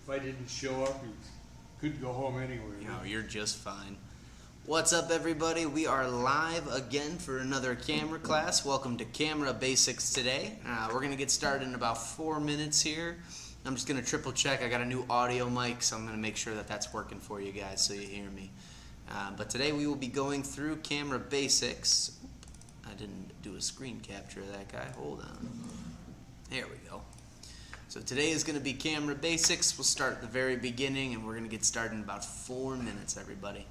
If I didn't show up, you could go home anyway. No, you're just fine. What's up, everybody? We are live again for another camera class. Welcome to Camera Basics today. We're going to get started in about 4 minutes here. I'm just going to triple check. I got a new audio mic, so I'm going to make sure that that's working for you guys so you hear me. But today we will be going through Camera Basics. I didn't do a screen capture of that guy. Hold on. There we go. So today is going to be Camera Basics. We'll start at the very beginning, and we're going to get started in about 4 minutes, everybody.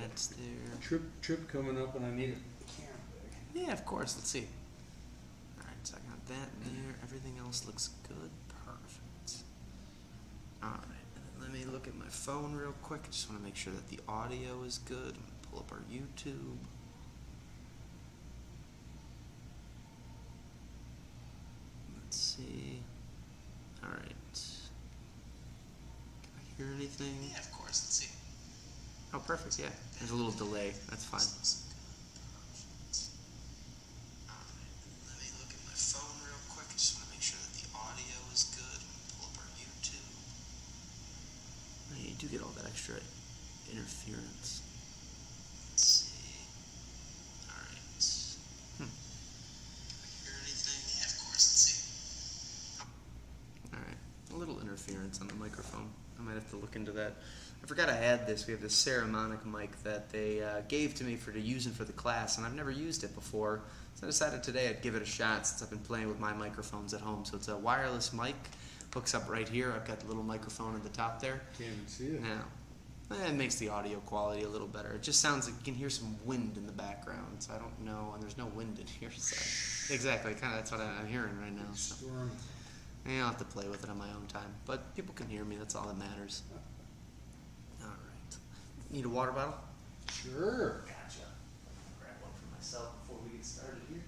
That's there. Trip coming up, and I need a camera bag. Yeah, of course. Let's see. All right, so I got that there. Everything else looks good. Perfect. All right, and then let me look at my phone real quick. I just want to make sure that the audio is good. I'm going to pull up our YouTube. Let's see. All right. Can I hear anything? Yeah, of course. Let's see. Oh, perfect, yeah. There's a little delay. That's fine. Let me look at my phone real quick. I just want to make sure that the audio is good. Pull up our YouTube. You do get all that extra interference. Let's see. Alright. Can I hear anything? Yeah, of course. Let's see. Alright. A little interference on the microphone. I might have to look into that. I forgot I had this. We have this Saramonic mic that they gave to me to use for the class, and I've never used it before. So I decided today I'd give it a shot since I've been playing with my microphones at home. So it's a wireless mic. Hooks up right here. I've got the little microphone at the top there. Can't even see it. Now, it makes the audio quality a little better. It just sounds like you can hear some wind in the background. So I don't know, and there's no wind in here. So exactly, kind of that's what I'm hearing right now. So Storm. I'll have to play with it on my own time. But people can hear me. That's all that matters. Need a water bottle? Sure. Gotcha. Grab one for myself before we get started here.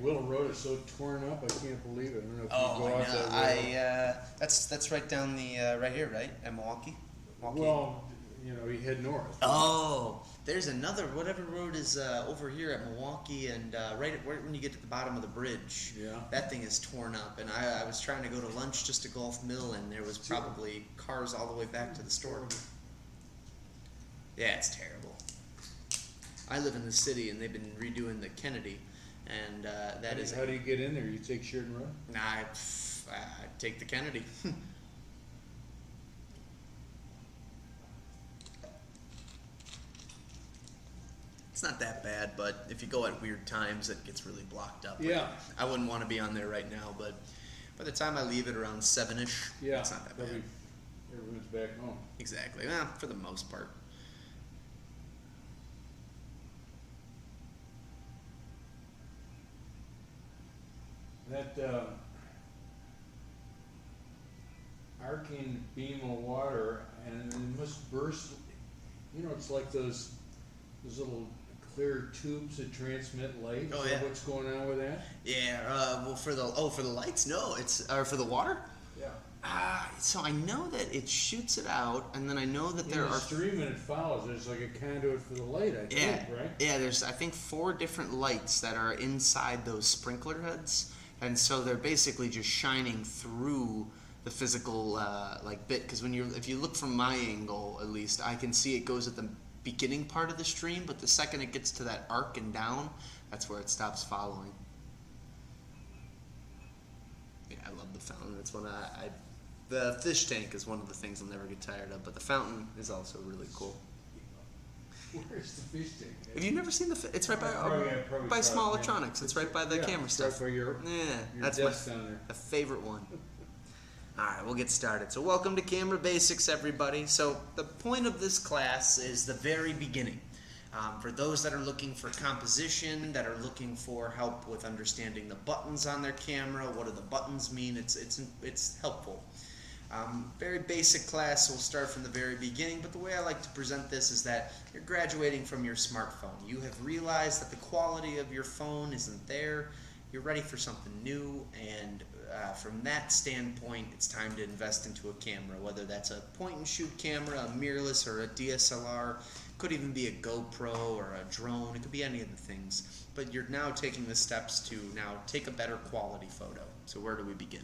Willow Road is so torn up, I can't believe it. I don't know if Oh, you go I out know. that road. That's right down the right here, right? At Milwaukee. Well, you know, you head north. Oh, there's another. Whatever road is over here at Milwaukee, and right when you get to the bottom of the bridge. Yeah. That thing is torn up, and I was trying to go to lunch just to Gulf Mill, and there was probably cars all the way back to the store. Yeah, it's terrible. I live in the city, and they've been redoing the Kennedy, and that is. How do you get in there? You take Sheridan Road? Nah, I take the Kennedy. It's not that bad, but if you go at weird times, it gets really blocked up. Yeah. I wouldn't want to be on there right now, but by the time I leave it around 7-ish, Yeah. it's not that bad. Everyone's back home. Exactly. Well, for the most part. That arcing beam of water, and it must burst. You know, it's like those little clear tubes that transmit light. Oh, Is that yeah. what's going on with that? Yeah. Well, for the lights, no. It's for the water. Yeah. So I know that it shoots it out, and then I know that there In the are. stream and it follows. There's like a conduit for the light, I Yeah, think, right? yeah. There's I think 4 different lights that are inside those sprinkler heads, and so they're basically just shining through the physical bit. Because if you look from my angle, at least I can see it goes at the beginning part of the stream, but the second it gets to that arc and down, that's where it stops following. Yeah, I love the fountain. That's one the fish tank is one of the things I'll never get tired of, but the fountain is also really cool. Where's the fish tank? Have you never seen it's right by Probably saw Small it, yeah. Electronics. It's right by the camera Right stuff. by your That's desk down there. my favorite one. Alright, we'll get started. So welcome to Camera Basics, everybody. So the point of this class is the very beginning. For those that are looking for composition, that are looking for help with understanding the buttons on their camera, what do the buttons mean, it's helpful. Very basic class, so we'll start from the very beginning, but the way I like to present this is that you're graduating from your smartphone. You have realized that the quality of your phone isn't there. You're ready for something new, and from that standpoint, it's time to invest into a camera, whether that's a point-and-shoot camera, a mirrorless, or a DSLR. Could even be a GoPro or a drone. It could be any of the things. But you're now taking the steps to now take a better quality photo. So where do we begin?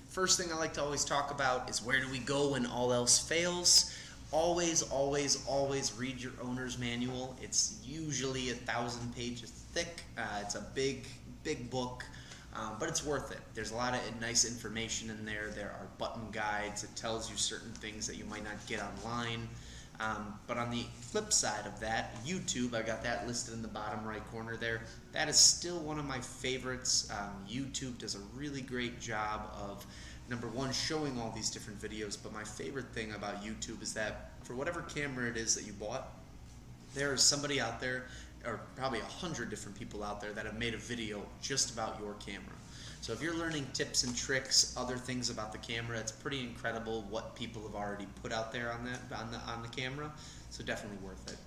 First thing I like to always talk about is where do we go when all else fails? Always, always, always read your owner's manual. It's usually 1,000 pages thick. It's a big, big book, but it's worth it. There's a lot of nice information in there. There are button guides. It tells you certain things that you might not get online. But on the flip side of that, YouTube, I got that listed in the bottom right corner there. That is still one of my favorites. YouTube does a really great job of, number one, showing all these different videos, but my favorite thing about YouTube is that for whatever camera it is that you bought, there is somebody out there, or probably 100 different people out there that have made a video just about your camera. So if you're learning tips and tricks, other things about the camera, it's pretty incredible what people have already put out there on the camera. So definitely worth it.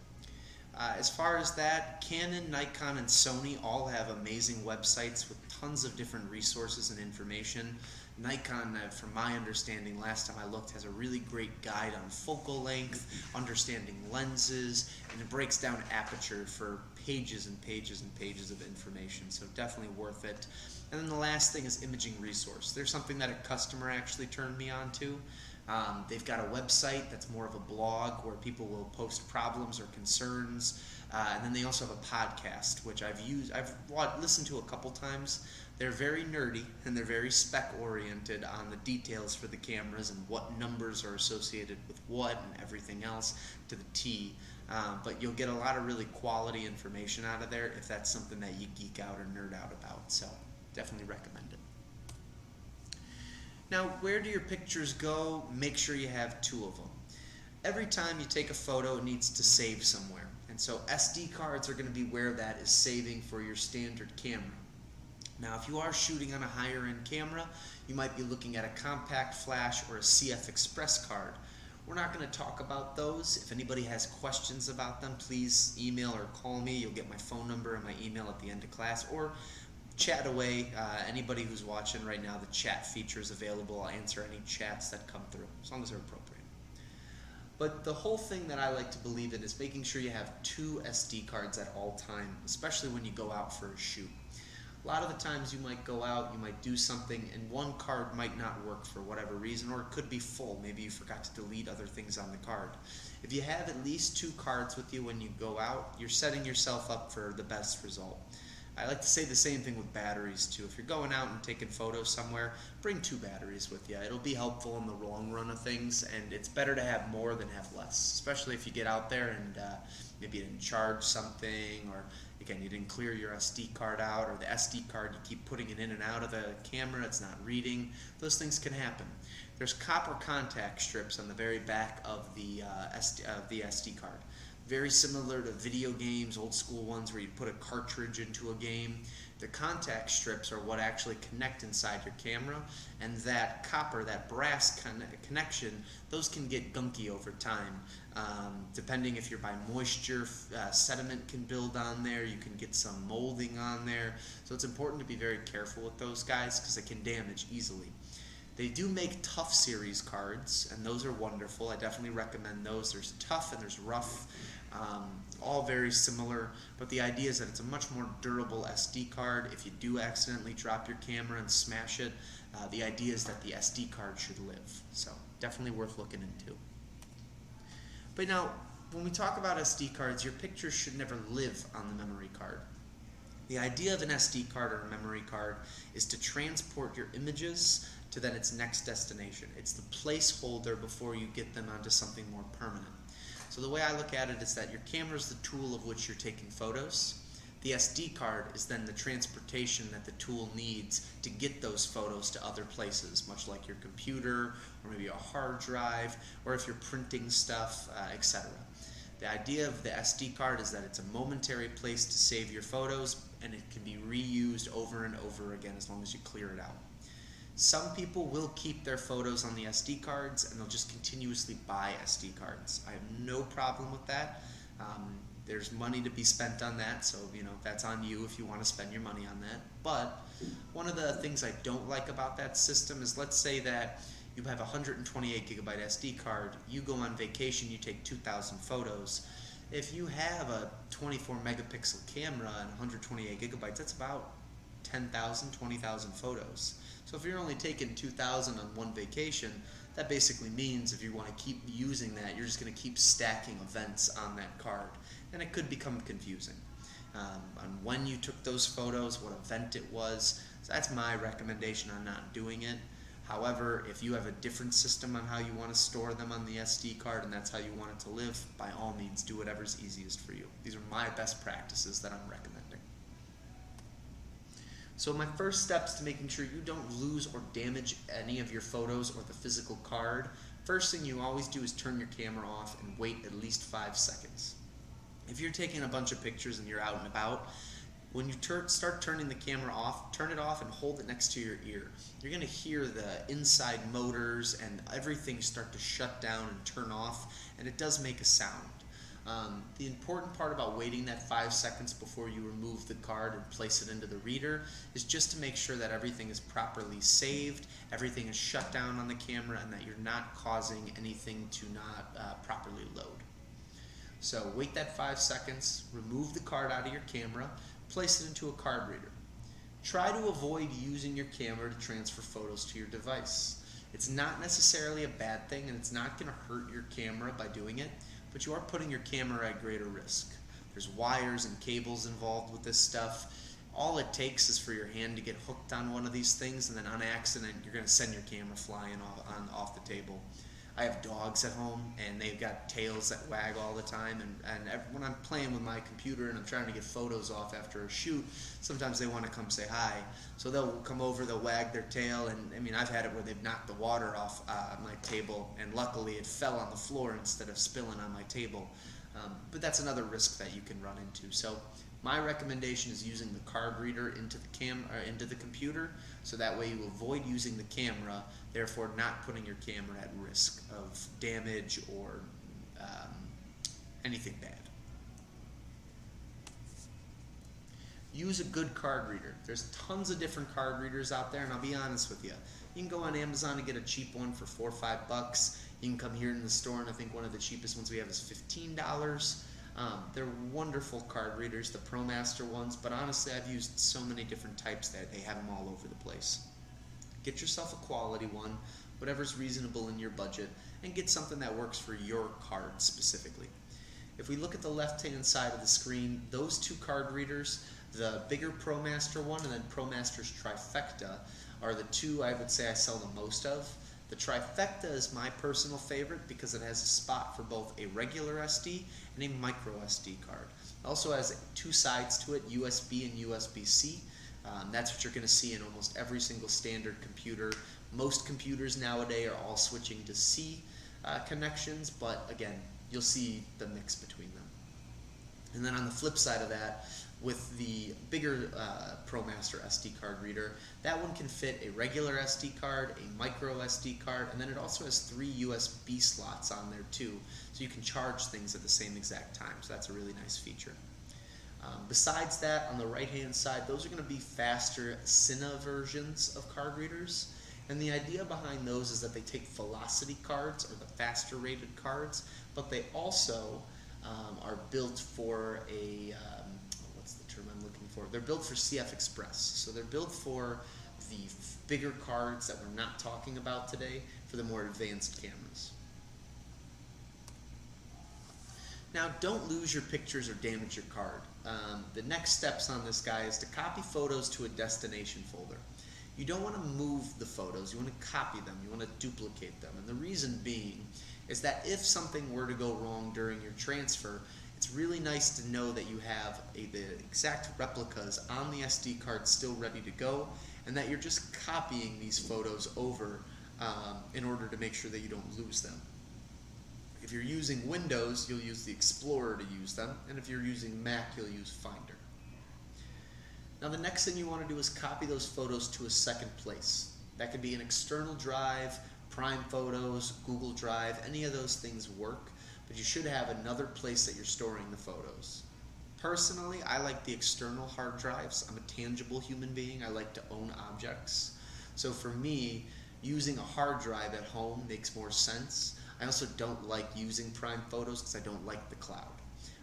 As far as that, Canon, Nikon, and Sony all have amazing websites with tons of different resources and information. Nikon, from my understanding, last time I looked, has a really great guide on focal length, understanding lenses, and it breaks down aperture for pages and pages and pages of information, so definitely worth it. And then the last thing is Imaging Resource. There's something that a customer actually turned me on to. They've got a website that's more of a blog where people will post problems or concerns, and then they also have a podcast, which I've listened to a couple times. They're very nerdy and they're very spec oriented on the details for the cameras and what numbers are associated with what and everything else to the T. But you'll get a lot of really quality information out of there if that's something that you geek out or nerd out about. So definitely recommend it. Now, where do your pictures go? Make sure you have 2 of them. Every time you take a photo, it needs to save somewhere. And so SD cards are going to be where that is saving for your standard camera. Now, if you are shooting on a higher end camera, you might be looking at a compact flash or a CF Express card. We're not going to talk about those. If anybody has questions about them, please email or call me. You'll get my phone number and my email at the end of class, or chat away. Anybody who's watching right now, the chat feature is available. I'll answer any chats that come through, as long as they're appropriate. But the whole thing that I like to believe in is making sure you have 2 SD cards at all time, especially when you go out for a shoot. A lot of the times you might go out, you might do something, and one card might not work for whatever reason, or it could be full. Maybe you forgot to delete other things on the card. If you have at least 2 cards with you when you go out, you're setting yourself up for the best result. I like to say the same thing with batteries too. If you're going out and taking photos somewhere, bring 2 batteries with you. It'll be helpful in the long run of things, and it's better to have more than have less, especially if you get out there and maybe you didn't charge something, or again, you didn't clear your SD card out, or the SD card, you keep putting it in and out of the camera, it's not reading. Those things can happen. There's copper contact strips on the very back of the SD card. Very similar to video games, old school ones where you put a cartridge into a game. The contact strips are what actually connect inside your camera, and that copper, that brass connection, those can get gunky over time. Depending if you're by moisture, sediment can build on there, you can get some molding on there. So it's important to be very careful with those guys because it can damage easily. They do make Tough series cards, and those are wonderful. I definitely recommend those. There's Tough and there's Rough, all very similar, but the idea is that it's a much more durable SD card. If you do accidentally drop your camera and smash it, the idea is that the SD card should live. So definitely worth looking into. But now, when we talk about SD cards, your pictures should never live on the memory card. The idea of an SD card or a memory card is to transport your images to then its next destination. It's the placeholder before you get them onto something more permanent. So the way I look at it is that your camera is the tool of which you're taking photos. The SD card is then the transportation that the tool needs to get those photos to other places, much like your computer, or maybe a hard drive, or if you're printing stuff, etc. The idea of the SD card is that it's a momentary place to save your photos, and it can be reused over and over again as long as you clear it out. Some people will keep their photos on the SD cards and they'll just continuously buy SD cards. I have no problem with that. There's money to be spent on that, so that's on you if you want to spend your money on that. But one of the things I don't like about that system is, let's say that you have a 128 gigabyte SD card, you go on vacation, you take 2,000 photos. If you have a 24 megapixel camera and 128 gigabytes, that's about 10,000, 20,000 photos. So if you're only taking 2,000 on one vacation, that basically means if you want to keep using that, you're just going to keep stacking events on that card. And it could become confusing on when you took those photos, what event it was. So that's my recommendation on not doing it. However, if you have a different system on how you want to store them on the SD card and that's how you want it to live, by all means, do whatever's easiest for you. These are my best practices that I'm recommending. So my first steps to making sure you don't lose or damage any of your photos or the physical card, first thing you always do is turn your camera off and wait at least 5 seconds. If you're taking a bunch of pictures and you're out and about, when you start turning the camera off, turn it off and hold it next to your ear. You're going to hear the inside motors and everything start to shut down and turn off, and it does make a sound. The important part about waiting that 5 seconds before you remove the card and place it into the reader is just to make sure that everything is properly saved, everything is shut down on the camera, and that you're not causing anything to not properly load. So wait that 5 seconds, remove the card out of your camera, place it into a card reader. Try to avoid using your camera to transfer photos to your device. It's not necessarily a bad thing, and it's not going to hurt your camera by doing it, but you are putting your camera at greater risk. There's wires and cables involved with this stuff. All it takes is for your hand to get hooked on one of these things, and then on accident you're going to send your camera flying off the table. I have dogs at home, and they've got tails that wag all the time, and when I'm playing with my computer and I'm trying to get photos off after a shoot, sometimes they want to come say hi. So they'll come over, they'll wag their tail, and I mean, I've had it where they've knocked the water off my table, and luckily it fell on the floor instead of spilling on my table. But that's another risk that you can run into. So my recommendation is using the card reader into the computer, so that way you avoid using the camera, therefore not putting your camera at risk of damage or anything bad. Use a good card reader. There's tons of different card readers out there, and I'll be honest with you. You can go on Amazon and get a cheap one for $4 or $5. You can come here in the store, and I think one of the cheapest ones we have is $15. They're wonderful card readers, the ProMaster ones, but honestly I've used so many different types that they have them all over the place. Get yourself a quality one, whatever's reasonable in your budget, and get something that works for your card specifically. If we look at the left-hand side of the screen, those two card readers, the bigger ProMaster one and then ProMaster's Trifecta, are the two I would say I sell the most of. The Trifecta is my personal favorite because it has a spot for both a regular SD and a micro SD card. It also has two sides to it, USB and USB-C. That's what you're going to see in almost every single standard computer. Most computers nowadays are all switching to C connections, but again, you'll see the mix between them. And then on the flip side of that, with the bigger ProMaster SD card reader, that one can fit a regular SD card, a micro SD card, and then it also has 3 USB slots on there too, so you can charge things at the same exact time, so that's a really nice feature. Besides that, on the right hand side, those are going to be faster Cinna versions of card readers, and the idea behind those is that they take velocity cards, or the faster rated cards, but they also are built for a they're built for CF Express. So they're built for the bigger cards that we're not talking about today, for the more advanced cameras. Now, don't lose your pictures or damage your card. The next steps on this guy is to copy photos to a destination folder. You don't want to move the photos, you want to copy them, you want to duplicate them. And the reason being is that if something were to go wrong during your transfer, it's really nice to know that you have the exact replicas on the SD card still ready to go, and that you're just copying these photos over in order to make sure that you don't lose them. If you're using Windows, you'll use the Explorer to use them, and if you're using Mac, you'll use Finder. Now the next thing you want to do is copy those photos to a second place. That could be an external drive, Prime Photos, Google Drive, any of those things work, but you should have another place that you're storing the photos. Personally, I like the external hard drives. I'm a tangible human being. I like to own objects. So for me, using a hard drive at home makes more sense. I also don't like using Prime Photos because I don't like the cloud.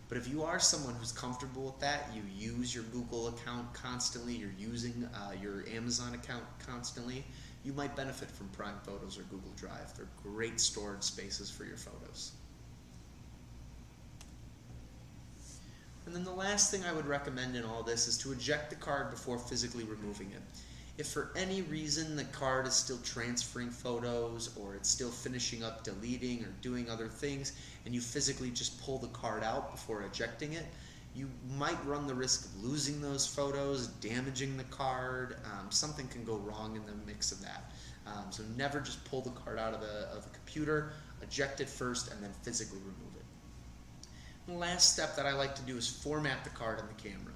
But if you are someone who's comfortable with that, you use your Google account constantly, you're using your Amazon account constantly, you might benefit from Prime Photos or Google Drive. They're great storage spaces for your photos. And then the last thing I would recommend in all this is to eject the card before physically removing it. If for any reason the card is still transferring photos or it's still finishing up deleting or doing other things and you physically just pull the card out before ejecting it, you might run the risk of losing those photos, damaging the card. Something can go wrong in the mix of that. So never just pull the card out of the computer, eject it first, and then physically remove it. The last step that I like to do is format the card on the camera.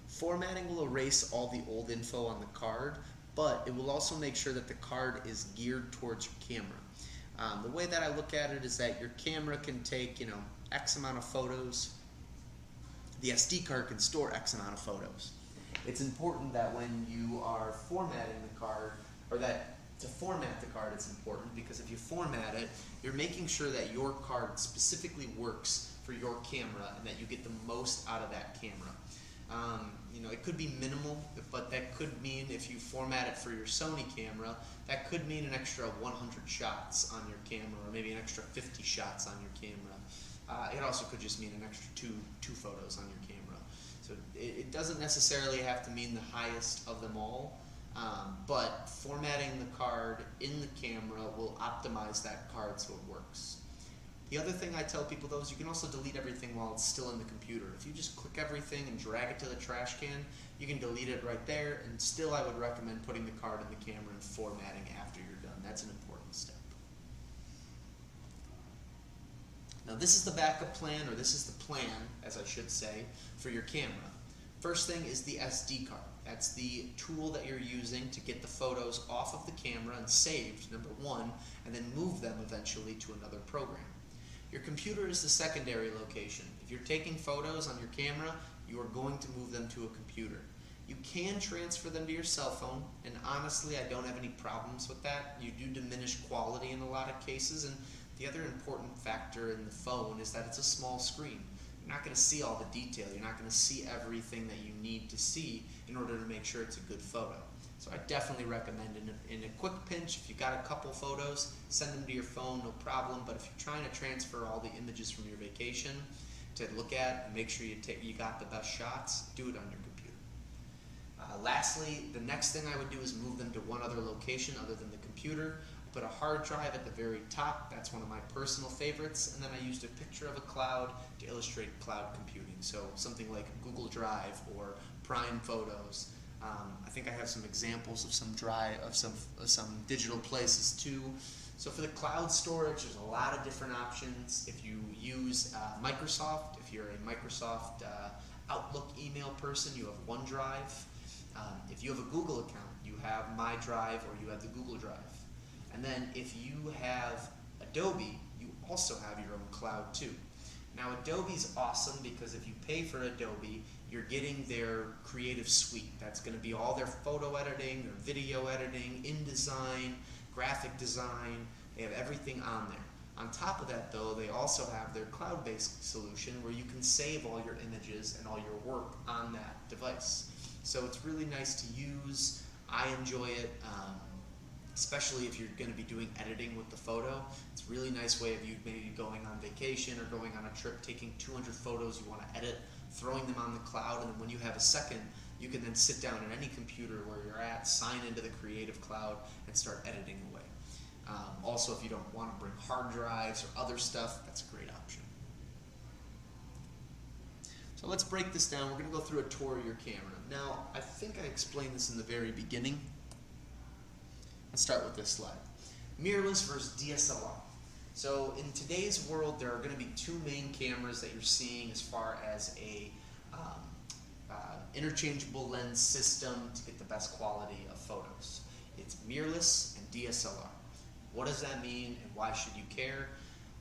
Formatting will erase all the old info on the card, but it will also make sure that the card is geared towards your camera. The way that I look at it is that your camera can take, X amount of photos. The SD card can store X amount of photos. It's important that when you are formatting the card, or that to format the card, it's important because if you format it, you're making sure that your card specifically works for your camera and that you get the most out of that camera. It could be minimal, but that could mean if you format it for your Sony camera, that could mean an extra 100 shots on your camera, or maybe an extra 50 shots on your camera. It also could just mean an extra two photos on your camera. So it doesn't necessarily have to mean the highest of them all, but formatting the card in the camera will optimize that card so it works. The other thing I tell people though is you can also delete everything while it's still in the computer. If you just click everything and drag it to the trash can, you can delete it right there, and still I would recommend putting the card in the camera and formatting after you're done. That's an important step. Now this is the backup plan, or this is the plan, as I should say, for your camera. First thing is the SD card. That's the tool that you're using to get the photos off of the camera and saved, number one, and then move them eventually to another program. Your computer is the secondary location. If you're taking photos on your camera, you are going to move them to a computer. You can transfer them to your cell phone, and honestly, I don't have any problems with that. You do diminish quality in a lot of cases, and the other important factor in the phone is that it's a small screen. You're not going to see all the detail. You're not going to see everything that you need to see in order to make sure it's a good photo. So I definitely recommend in a quick pinch, if you got a couple photos, send them to your phone, no problem. But if you're trying to transfer all the images from your vacation to look at and make sure you got the best shots, do it on your computer. Lastly, the next thing I would do is move them to one other location other than the computer. I put a hard drive at the very top. That's one of my personal favorites. And then I used a picture of a cloud to illustrate cloud computing. So something like Google Drive or Prime Photos. I think I have some examples of some digital places too. So for the cloud storage, there's a lot of different options. If you use Microsoft, if you're a Microsoft Outlook email person, you have OneDrive. If you have a Google account, you have MyDrive or you have the Google Drive. And then if you have Adobe, you also have your own cloud too. Now Adobe's awesome because if you pay for Adobe, you're getting their Creative Suite. That's going to be all their photo editing, their video editing, InDesign, graphic design. They have everything on there. On top of that though, they also have their cloud-based solution where you can save all your images and all your work on that device. So it's really nice to use. I enjoy it, especially if you're going to be doing editing with the photo. It's a really nice way of you maybe going on vacation or going on a trip, taking 200 photos you want to edit, throwing them on the cloud, and then when you have a second, you can then sit down at any computer where you're at, sign into the Creative Cloud, and start editing away. Also, if you don't want to bring hard drives or other stuff, that's a great option. So let's break this down. We're going to go through a tour of your camera. Now, I think I explained this in the very beginning. Let's start with this slide. Mirrorless versus DSLR. So in today's world, there are going to be two main cameras that you're seeing as far as a interchangeable lens system to get the best quality of photos. It's mirrorless and DSLR. What does that mean and why should you care?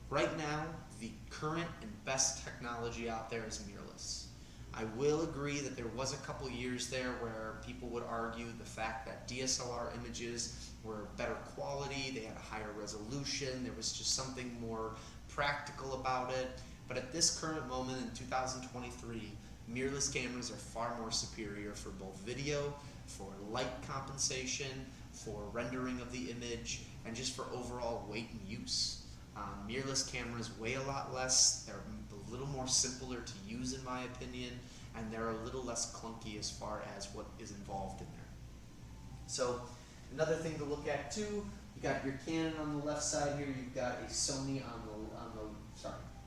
Right now, the current and best technology out there is mirrorless. I will agree that there was a couple years there where people would argue the fact that DSLR images were better quality, they had a higher resolution, there was just something more practical about it. But at this current moment in 2023, mirrorless cameras are far more superior for both video, for light compensation, for rendering of the image, and just for overall weight and use. Mirrorless cameras weigh a lot less, they're a little more simpler to use in my opinion, and they're a little less clunky as far as what is involved in there. So another thing to look at too, you got your Canon on the left side here, you've got a Sony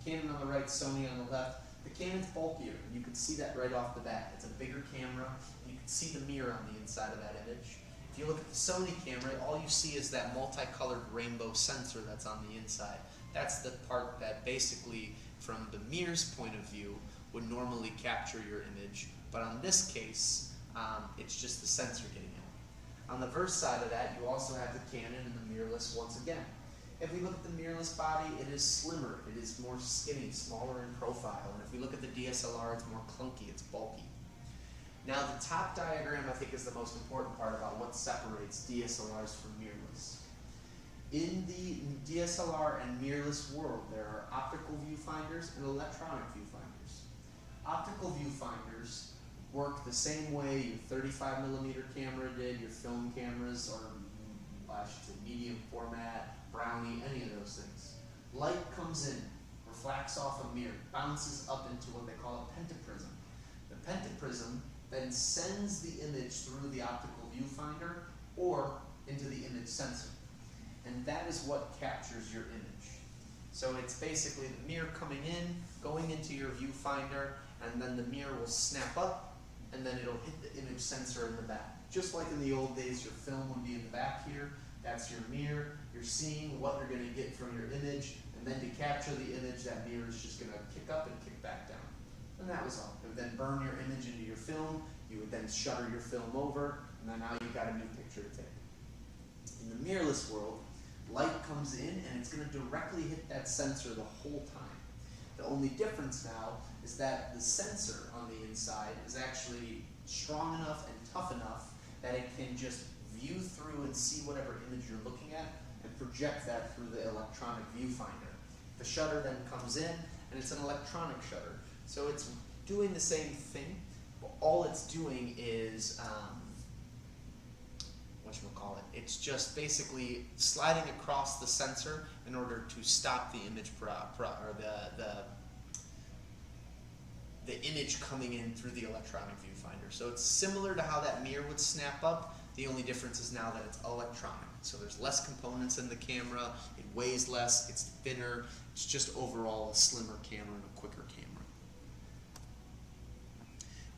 Canon on the right, Sony on the left. The Canon's bulkier, and you can see that right off the bat. It's a bigger camera, and you can see the mirror on the inside of that image. If you look at the Sony camera, all you see is that multicolored rainbow sensor that's on the inside. That's the part that basically, from the mirror's point of view, would normally capture your image. But on this case, it's just the sensor getting it. On the reverse side of that, you also have the Canon and the mirrorless once again. If we look at the mirrorless body, it is slimmer, it is more skinny, smaller in profile. And if we look at the DSLR, it's more clunky, it's bulky. Now the top diagram I think is the most important part about what separates DSLRs from mirrorless. In the DSLR and mirrorless world, there are optical viewfinders and electronic viewfinders. Optical viewfinders work the same way your 35mm camera did, your film cameras, or I should say medium format, Brownie, any of those things. Light comes in, reflects off a mirror, bounces up into what they call a pentaprism. The pentaprism then sends the image through the optical viewfinder or into the image sensor. And that is what captures your image. So it's basically the mirror coming in, going into your viewfinder, and then the mirror will snap up, and then it'll hit the image sensor in the back. Just like in the old days, your film would be in the back here. That's your mirror. You're seeing what you're going to get from your image, and then to capture the image, that mirror is just going to kick up and kick back down. And that was all. It would then burn your image into your film. You would then shutter your film over, and then now you've got a new picture to take. In the mirrorless world, light comes in, and it's going to directly hit that sensor the whole time. The only difference now is that the sensor on the inside is actually strong enough and tough enough that it can just view through and see whatever image you're looking at and project that through the electronic viewfinder. The shutter then comes in, and it's an electronic shutter. So it's doing the same thing, but all it's doing is, it's just basically sliding across the sensor in order to stop the image the image coming in through the electronic viewfinder. So it's similar to how that mirror would snap up. The only difference is now that it's electronic. So there's less components in the camera, it weighs less, it's thinner, it's just overall a slimmer camera and a quicker camera.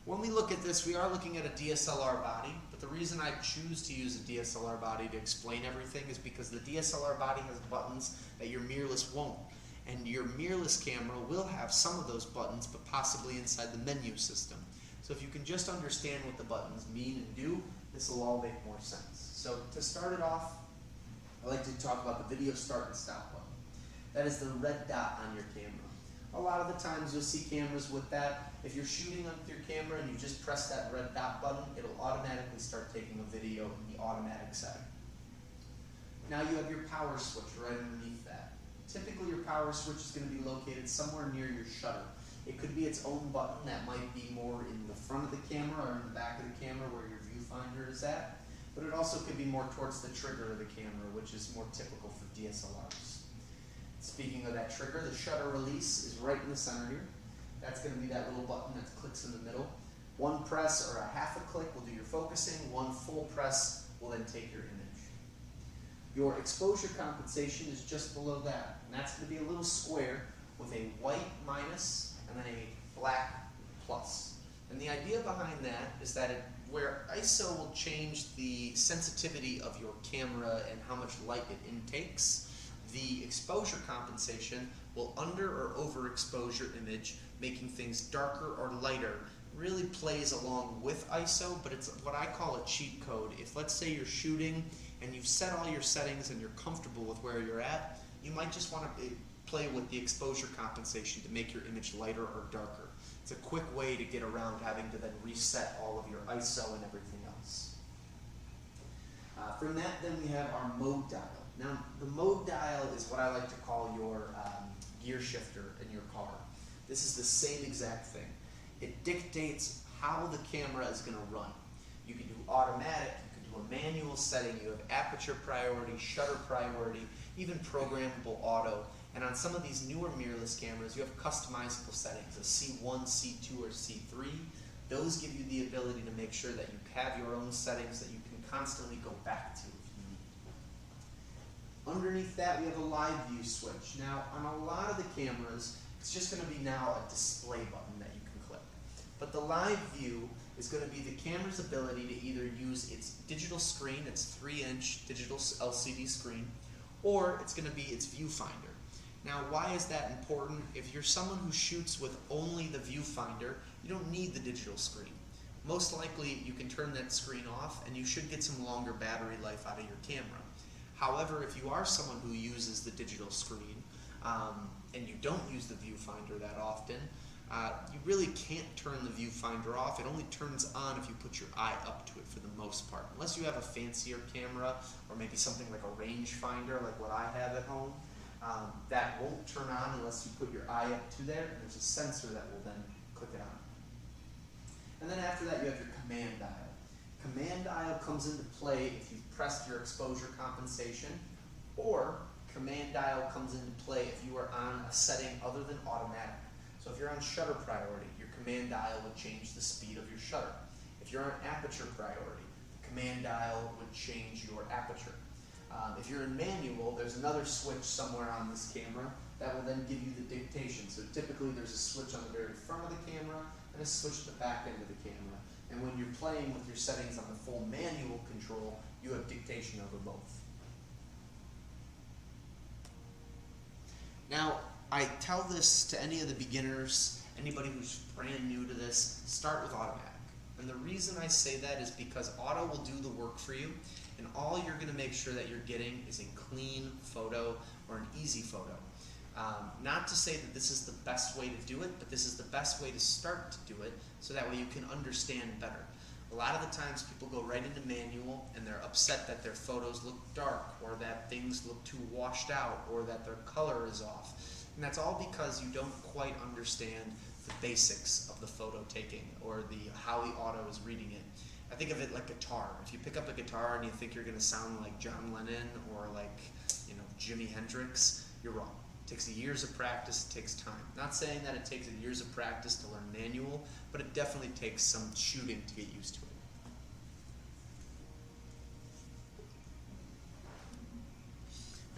When we look at this, we are looking at a DSLR body, but the reason I choose to use a DSLR body to explain everything is because the DSLR body has buttons that your mirrorless won't. And your mirrorless camera will have some of those buttons, but possibly inside the menu system. So if you can just understand what the buttons mean and do, this will all make more sense. So to start it off, I like to talk about the video start and stop button. That is the red dot on your camera. A lot of the times you'll see cameras with that. If you're shooting with your camera and you just press that red dot button, it'll automatically start taking a video in the automatic setting. Now you have your power switch right underneath that. Typically your power switch is going to be located somewhere near your shutter. It could be its own button that might be more in the front of the camera or in the back of the camera where your viewfinder is at, but it also could be more towards the trigger of the camera, which is more typical for DSLRs. Speaking of that trigger, the shutter release is right in the center here. That's going to be that little button that clicks in the middle. One press or a half a click will do your focusing, one full press will then take your image. Your exposure compensation is just below that, and that's going to be a little square with a white minus and then a black plus. And the idea behind that is that where ISO will change the sensitivity of your camera and how much light it intakes, the exposure compensation will under or overexpose your image, making things darker or lighter really plays along with ISO, but it's what I call a cheat code. If let's say you're shooting and you've set all your settings and you're comfortable with where you're at, you might just want to play with the exposure compensation to make your image lighter or darker. It's a quick way to get around having to then reset all of your ISO and everything else. From that, then we have our mode dial. Now, the mode dial is what I like to call your gear shifter in your car. This is the same exact thing. It dictates how the camera is going to run. You can do automatic, you can do a manual setting, you have aperture priority, shutter priority, even programmable auto. And on some of these newer mirrorless cameras, you have customizable settings, a C1, C2, or C3. Those give you the ability to make sure that you have your own settings that you can constantly go back to if you need. Underneath that, we have a live view switch. Now, on a lot of the cameras, it's just going to be now a display button that you can click. But the live view is going to be the camera's ability to either use its digital screen, its 3-inch digital LCD screen, or it's going to be its viewfinder. Now, why is that important? If you're someone who shoots with only the viewfinder, you don't need the digital screen. Most likely, you can turn that screen off and you should get some longer battery life out of your camera. However, if you are someone who uses the digital screen and you don't use the viewfinder that often, you really can't turn the viewfinder off. It only turns on if you put your eye up to it for the most part. Unless you have a fancier camera or maybe something like a rangefinder like what I have at home. That won't turn on unless you put your eye up to there, and there's a sensor that will then click it on. And then after that, you have your command dial. Command dial comes into play if you've pressed your exposure compensation, or command dial comes into play if you are on a setting other than automatic. So if you're on shutter priority, your command dial would change the speed of your shutter. If you're on aperture priority, the command dial would change your aperture. If you're in manual, there's another switch somewhere on this camera that will then give you the dictation. So typically there's a switch on the very front of the camera and a switch at the back end of the camera. And when you're playing with your settings on the full manual control, you have dictation over both. Now, I tell this to any of the beginners, anybody who's brand new to this, start with automatic. And the reason I say that is because auto will do the work for you, and all you're going to make sure that you're getting is a clean photo or an easy photo. Not to say that this is the best way to do it, but this is the best way to start to do it, so that way you can understand better. A lot of the times people go right into manual and they're upset that their photos look dark, or that things look too washed out, or that their color is off. And that's all because you don't quite understand the basics of the photo taking, or how the auto is reading it. I think of it like guitar. If you pick up a guitar and you think you're going to sound like John Lennon or like, Jimi Hendrix, you're wrong. It takes years of practice, it takes time. Not saying that it takes years of practice to learn manual, but it definitely takes some shooting to get used to it.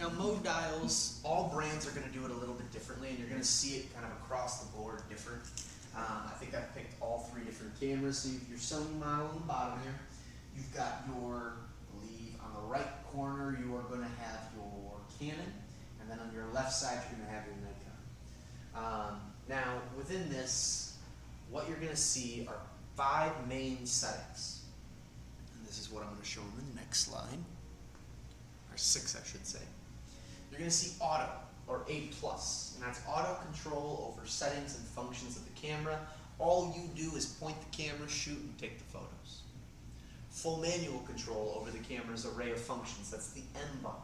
Now, mode dials, all brands are going to do it a little bit differently, and you're going to see it kind of across the board different. I think I've picked all 3 different cameras. So you have your Sony model on the bottom here. You've got your, I believe, on the right corner, you are going to have your Canon, and then on your left side, you're going to have your Nikon. Now, within this, what you're going to see are 5 main settings. And this is what I'm going to show on the next slide. Or 6, I should say. You're going to see auto, or A+, and that's auto control over settings and functions of the camera. All you do is point the camera, shoot, and take the photos. Full manual control over the camera's array of functions. That's the M button.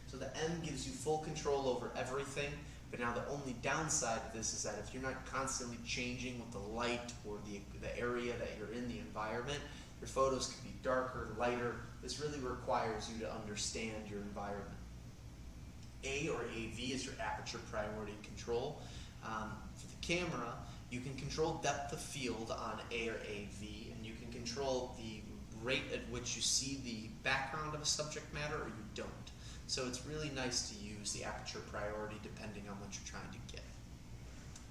So the M gives you full control over everything, but now the only downside of this is that if you're not constantly changing with the light or the area that you're in, the environment, your photos can be darker, lighter. This really requires you to understand your environment. A or AV is your aperture priority control. For the camera, you can control depth of field on A or AV, and you can control the rate at which you see the background of a subject matter, or you don't. So it's really nice to use the aperture priority depending on what you're trying to get.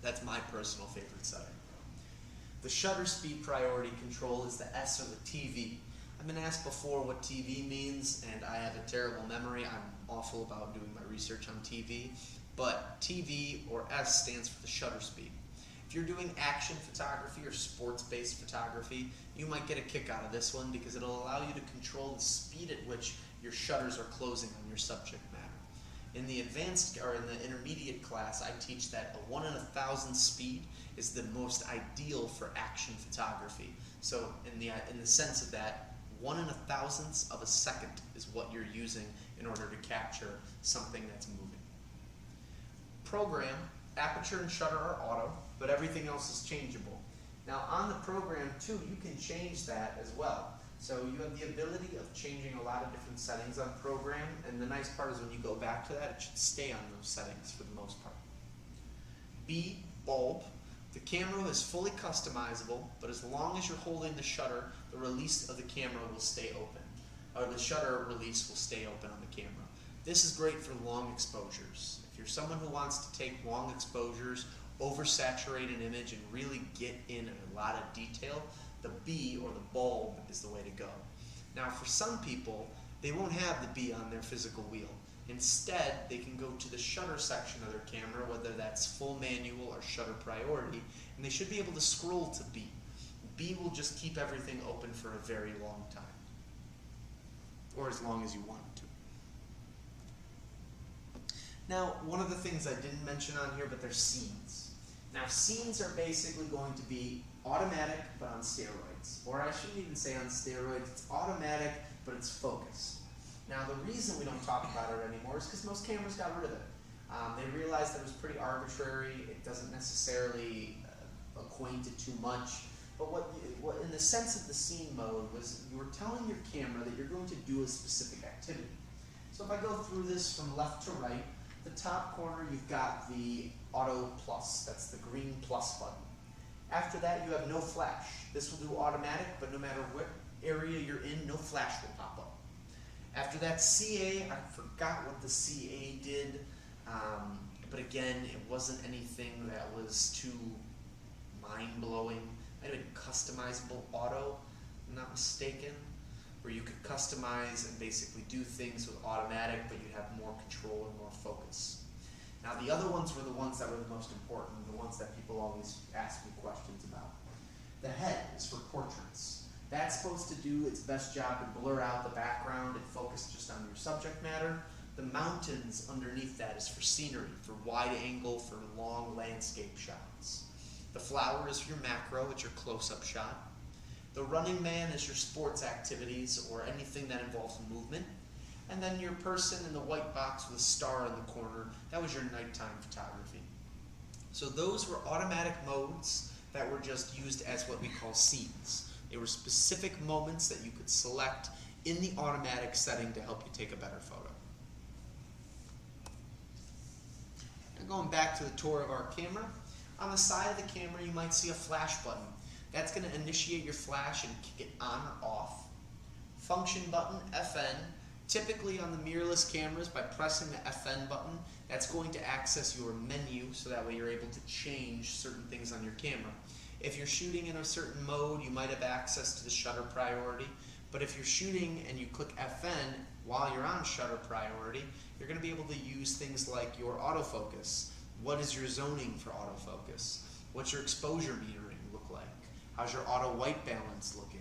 That's my personal favorite setting. The shutter speed priority control is the S or the TV. I've been asked before what TV means, and I have a terrible memory. I'm awful about doing my research on TV, but TV or S stands for the shutter speed. If you're doing action photography or sports-based photography, you might get a kick out of this one because it'll allow you to control the speed at which your shutters are closing on your subject matter. In the advanced or in the intermediate class, I teach that a 1 in 1,000 speed is the most ideal for action photography. So in the sense of that, 1 in 1,000th of a second is what you're using in order to capture something that's moving. Program, aperture and shutter are auto, but everything else is changeable. Now on the program too, you can change that as well. So you have the ability of changing a lot of different settings on program, and the nice part is when you go back to that, it should stay on those settings for the most part. B, bulb. The camera is fully customizable, but as long as you're holding the shutter, the release of the camera will stay open, or the shutter release will stay open on the camera. This is great for long exposures. If you're someone who wants to take long exposures, oversaturate an image, and really get in a lot of detail, the B or the bulb is the way to go. Now for some people, they won't have the B on their physical wheel. Instead, they can go to the shutter section of their camera, whether that's full manual or shutter priority, and they should be able to scroll to B. B will just keep everything open for a very long time, or as long as you want it to. Now, one of the things I didn't mention on here, but they're scenes. Now, scenes are basically going to be automatic, but on steroids. Or I shouldn't even say on steroids, it's automatic, but it's focused. Now, the reason we don't talk about it anymore is because most cameras got rid of it. They realized that it was pretty arbitrary, it doesn't necessarily acquaint it too much. But what in the sense of the scene mode was you were telling your camera that you're going to do a specific activity. So if I go through this from left to right, the top corner you've got the auto plus, that's the green plus button. After that you have no flash. This will do automatic, but no matter what area you're in, no flash will pop up. After that CA, I forgot what the CA did, but again, it wasn't anything that was too mind-blowing. Might have been customizable auto, if I'm not mistaken, where you could customize and basically do things with automatic, but you'd have more control and more focus. Now the other ones were the ones that were the most important, the ones that people always ask me questions about. The head is for portraits. That's supposed to do its best job to blur out the background and focus just on your subject matter. The mountains underneath that is for scenery, for wide angle, for long landscape shots. The flower is your macro, it's your close-up shot. The running man is your sports activities or anything that involves movement. And then your person in the white box with a star in the corner, that was your nighttime photography. So those were automatic modes that were just used as what we call scenes. They were specific moments that you could select in the automatic setting to help you take a better photo. Now going back to the tour of our camera, on the side of the camera you might see a flash button. That's going to initiate your flash and kick it on or off. Function button, FN. Typically on the mirrorless cameras, by pressing the FN button, that's going to access your menu so that way you're able to change certain things on your camera. If you're shooting in a certain mode, you might have access to the shutter priority, but if you're shooting and you click FN while you're on shutter priority, you're going to be able to use things like your autofocus. What is your zoning for autofocus? What's your exposure metering look like? How's your auto white balance looking?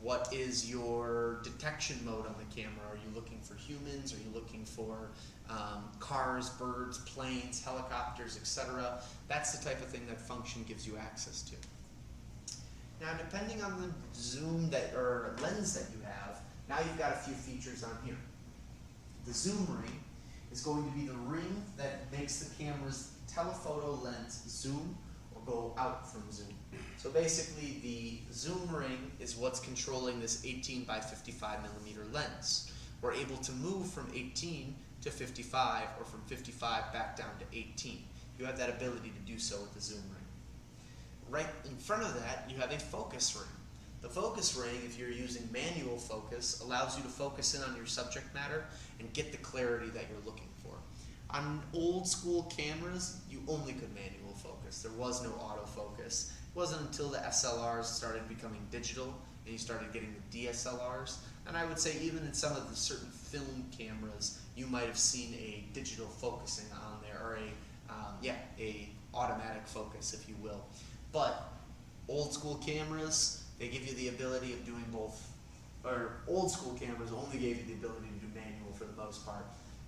What is your detection mode on the camera? Are you looking for humans? Are you looking for cars, birds, planes, helicopters, etc.? That's the type of thing that function gives you access to. Now, depending on the zoom or lens that you have, now you've got a few features on here. The zoom ring is going to be the ring that makes the camera's telephoto lens zoom or go out from zoom. So basically the zoom ring is what's controlling this 18 by 55 millimeter lens. We're able to move from 18 to 55 or from 55 back down to 18. You have that ability to do so with the zoom ring. Right in front of that you have a focus ring. The focus ring, if you're using manual focus, allows you to focus in on your subject matter and get the clarity that you're looking for. On old school cameras, you only could manual focus. There was no autofocus. It wasn't until the SLRs started becoming digital and you started getting the DSLRs. And I would say even in some of the certain film cameras, you might have seen a digital focusing on there, or a automatic focus, if you will. But old school cameras, they give you the ability of doing both, or old school cameras only gave you the ability to do manual for the most part.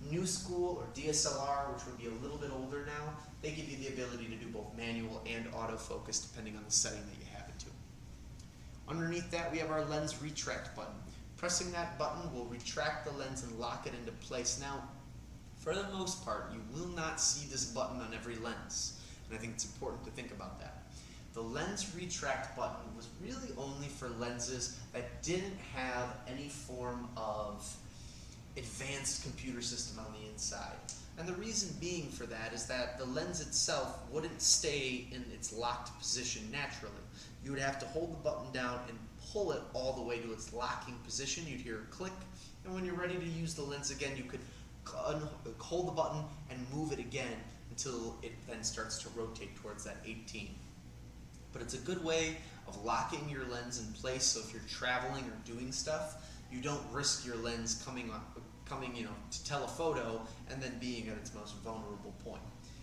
New school or DSLR, which would be a little bit older now, they give you the ability to do both manual and autofocus depending on the setting that you have it to. Underneath that, we have our lens retract button. Pressing that button will retract the lens and lock it into place. Now, for the most part, you will not see this button on every lens, and I think it's important to think about that. The lens retract button was really only for lenses that didn't have any form of advanced computer system on the inside. And the reason being for that is that the lens itself wouldn't stay in its locked position naturally. You would have to hold the button down and pull it all the way to its locking position. You'd hear a click, and when you're ready to use the lens again, you could hold the button and move it again until it then starts to rotate towards that 18. But it's a good way of locking your lens in place, so if you're traveling or doing stuff, you don't risk your lens coming to telephoto and then being at its most vulnerable point.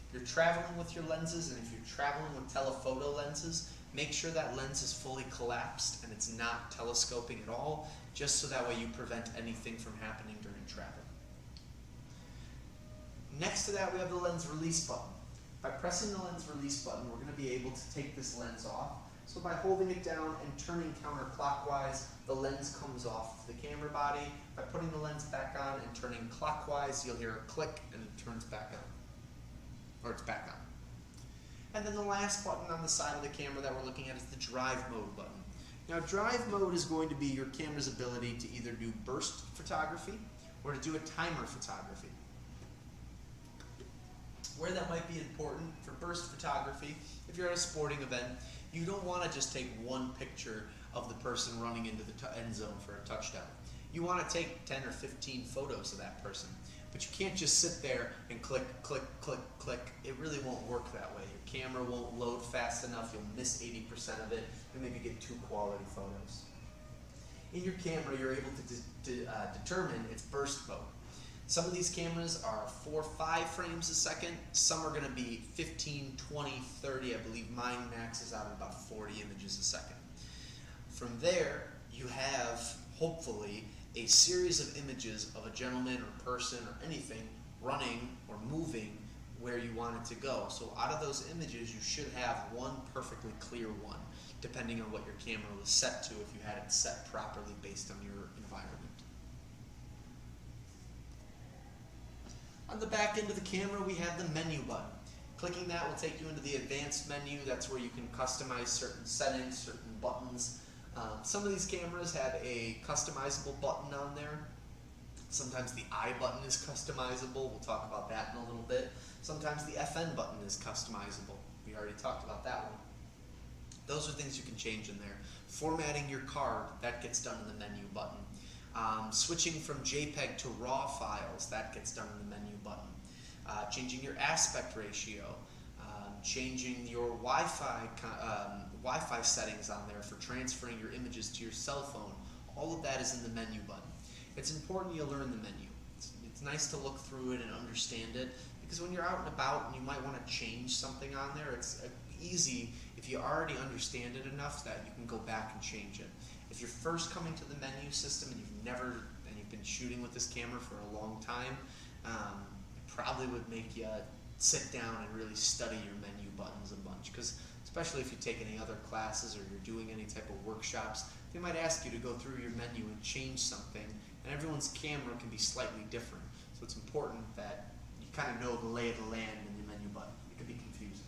If you're traveling with your lenses, and if you're traveling with telephoto lenses, make sure that lens is fully collapsed and it's not telescoping at all, just so that way you prevent anything from happening during travel. Next to that, we have the lens release button. By pressing the lens release button, we're going to be able to take this lens off. So by holding it down and turning counterclockwise, the lens comes off the camera body. By putting the lens back on and turning clockwise, you'll hear a click and it turns back on. Or it's back on. And then the last button on the side of the camera that we're looking at is the drive mode button. Now, drive mode is going to be your camera's ability to either do burst photography or to do a timer photography. Where that might be important for burst photography, if you're at a sporting event, you don't want to just take one picture of the person running into the end zone for a touchdown. You want to take 10 or 15 photos of that person. But you can't just sit there and click, click, click, click. It really won't work that way. Your camera won't load fast enough. You'll miss 80% of it and maybe get 2 quality photos. In your camera, you're able to determine its burst mode. Some of these cameras are 4 or 5 frames a second. Some are going to be 15, 20, 30. I believe mine maxes out at about 40 images a second. From there, you have, hopefully, a series of images of a gentleman or person or anything running or moving where you want it to go. So out of those images, you should have one perfectly clear one, depending on what your camera was set to, if you had it set properly based on your environment. On the back end of the camera, we have the menu button. Clicking that will take you into the advanced menu. That's where you can customize certain settings, certain buttons. Some of these cameras have a customizable button on there. Sometimes the I button is customizable. We'll talk about that in a little bit. Sometimes the FN button is customizable. We already talked about that one. Those are things you can change in there. Formatting your card, that gets done in the menu button. Switching from JPEG to RAW files, that gets done in the menu button. Changing your aspect ratio. Changing your Wi-Fi settings on there for transferring your images to your cell phone. All of that is in the menu button. It's important you learn the menu. It's nice to look through it and understand it, because when you're out and about and you might want to change something on there, it's easy if you already understand it enough that you can go back and change it. If you're first coming to the menu system and you've been shooting with this camera for a long time, it probably would make you sit down and really study your menu buttons a bunch, because especially if you take any other classes or you're doing any type of workshops, they might ask you to go through your menu and change something, and everyone's camera can be slightly different. So it's important that you kind of know the lay of the land in the menu button. It can be confusing.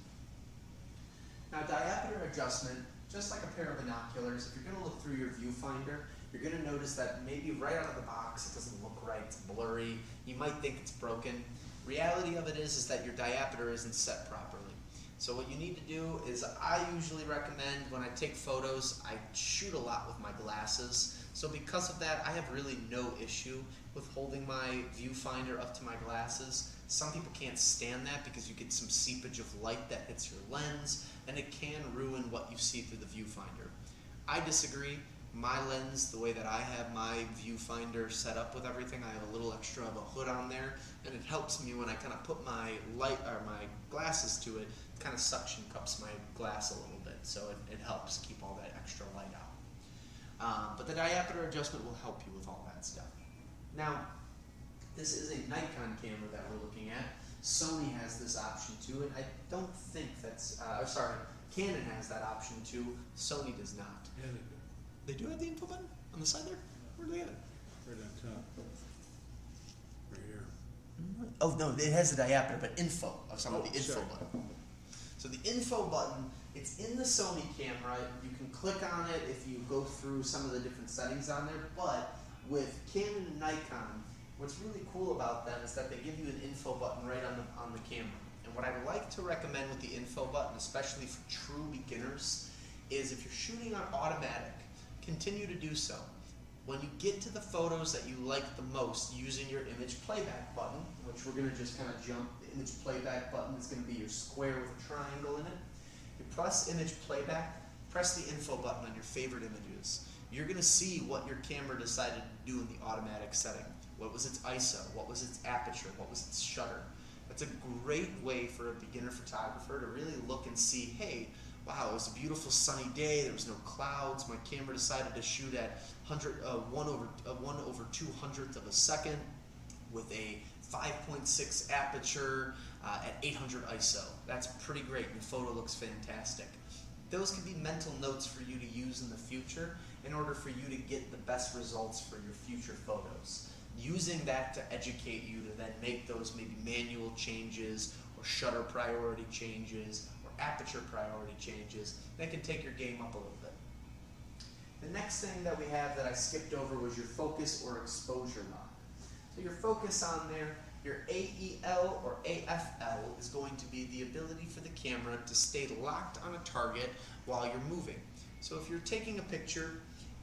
Now, diameter adjustment, just like a pair of binoculars, if you're going to look through your viewfinder, you're going to notice that maybe right out of the box it doesn't look right, it's blurry, you might think it's broken. Reality of it is that your diameter isn't set properly. So what you need to do is, I usually recommend when I take photos, I shoot a lot with my glasses. So because of that, I have really no issue with holding my viewfinder up to my glasses. Some people can't stand that because you get some seepage of light that hits your lens, and it can ruin what you see through the viewfinder. I disagree. my lens, the way that I have my viewfinder set up with everything, I have a little extra of a hood on there, and it helps me when I kind of put my light or my glasses to it, kind of suction cups my glass a little bit, so it helps keep all that extra light out. But the diameter adjustment will help you with all that stuff. Now, this is a Nikon camera that we're looking at. Sony has this option too, and I don't think that's, Canon has that option too. Sony does not. Yeah, They do have the info button on the side there? Where do they have it? right on top. Right here. Oh no, it has the diameter, but info. I was talking about the info sorry. button. So the info button, it's in the Sony camera. You can click on it if you go through some of the different settings on there. But with Canon and Nikon, what's really cool about them is that they give you an info button right on the camera. And what I'd like to recommend with the info button, especially for true beginners, is if you're shooting on automatic, continue to do so. When you get to the photos that you like the most using your image playback button, which we're going to just kind of jump, the image playback button is going to be your square with a triangle in it. You press image playback, press the info button on your favorite images. You're going to see what your camera decided to do in the automatic setting. What was its ISO? What was its aperture? What was its shutter? That's a great way for a beginner photographer to really look and see, hey, wow, it was a beautiful sunny day, there was no clouds, my camera decided to shoot at 1 over 200th of a second with a 5.6 aperture at 800 ISO. That's pretty great, your photo looks fantastic. Those can be mental notes for you to use in the future in order for you to get the best results for your future photos. Using that to educate you to then make those maybe manual changes or shutter priority changes or aperture priority changes, that can take your game up a little bit. The next thing that we have that I skipped over was your focus or exposure lock. So your focus on there, your AEL or AFL is going to be the ability for the camera to stay locked on a target while you're moving. So if you're taking a picture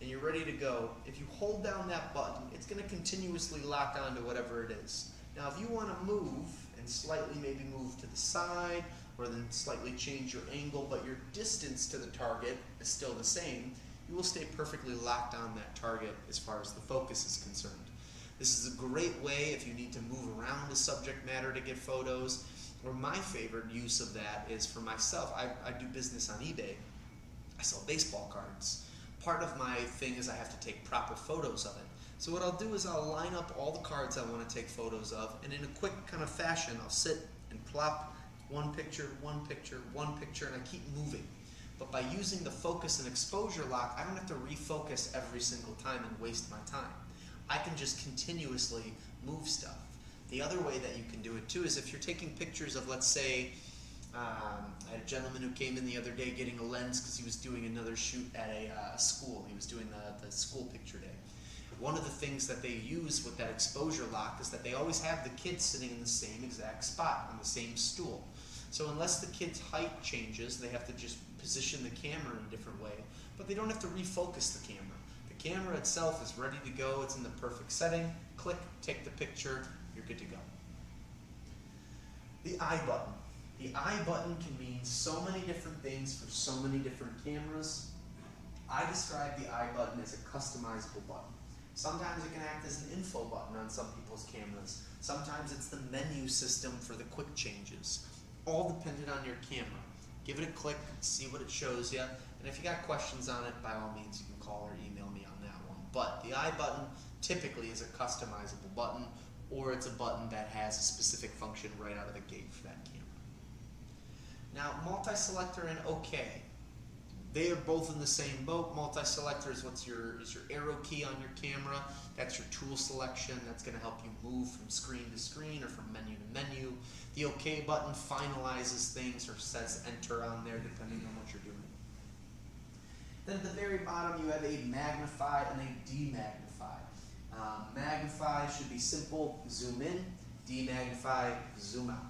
and you're ready to go, if you hold down that button, it's going to continuously lock onto whatever it is. Now if you want to move and slightly maybe move to the side or then slightly change your angle, but your distance to the target is still the same, you will stay perfectly locked on that target as far as the focus is concerned. This is a great way if you need to move around the subject matter to get photos, or my favorite use of that is for myself. I do business on eBay. I sell baseball cards. Part of my thing is I have to take proper photos of it. So what I'll do is I'll line up all the cards I want to take photos of, and in a quick kind of fashion, I'll sit and plop one picture, one picture, one picture, and I keep moving. But by using the focus and exposure lock, I don't have to refocus every single time and waste my time. I can just continuously move stuff. The other way that you can do it too is if you're taking pictures of, let's say, I had a gentleman who came in the other day getting a lens because he was doing another shoot at a school. He was doing the school picture day. One of the things that they use with that exposure lock is that they always have the kid sitting in the same exact spot on the same stool. So unless the kid's height changes, they have to just position the camera in a different way, but they don't have to refocus the camera. The camera itself is ready to go, it's in the perfect setting, click, take the picture, you're good to go. The I button. The I button can mean so many different things for so many different cameras. I describe the I button as a customizable button. Sometimes it can act as an info button on some people's cameras. Sometimes it's the menu system for the quick changes. All dependent on your camera. Give it a click, see what it shows you, and if you got questions on it, by all means you can call or email me on that one. But the I button typically is a customizable button, or it's a button that has a specific function right out of the gate for that camera. Now, multi-selector and OK. They are both in the same boat. Multi-selector is your arrow key on your camera. That's your tool selection. That's going to help you move from screen to screen or from menu to menu. The OK button finalizes things or says enter on there depending on what you're doing. Then at the very bottom you have a magnify and a demagnify. Magnify should be simple, zoom in. Demagnify, zoom out.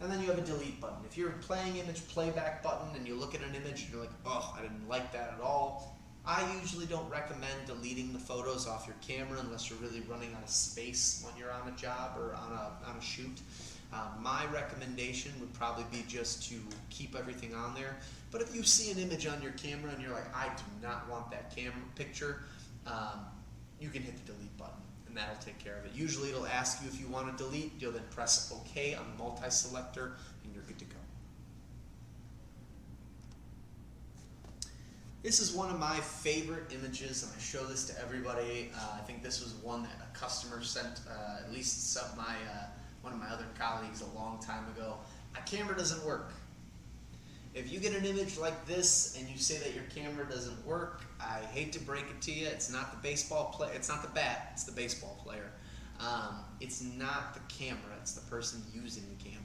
And then you have a delete button. If you're playing image playback button and you look at an image and you're like, oh, I didn't like that at all, I usually don't recommend deleting the photos off your camera unless you're really running out of space when you're on a job or on a shoot. My recommendation would probably be just to keep everything on there. But if you see an image on your camera and you're like, I do not want that camera picture, you can hit the delete button and that'll take care of it. Usually it'll ask you if you want to delete. You'll then press OK on the multi-selector and you're good to go. This is one of my favorite images, and I show this to everybody. I think this was one that a customer sent, at least one of my other colleagues a long time ago. My camera doesn't work. If you get an image like this and you say that your camera doesn't work, I hate to break it to you. It's not the baseball player. It's not the bat. It's the baseball player. It's not the camera. It's the person using the camera.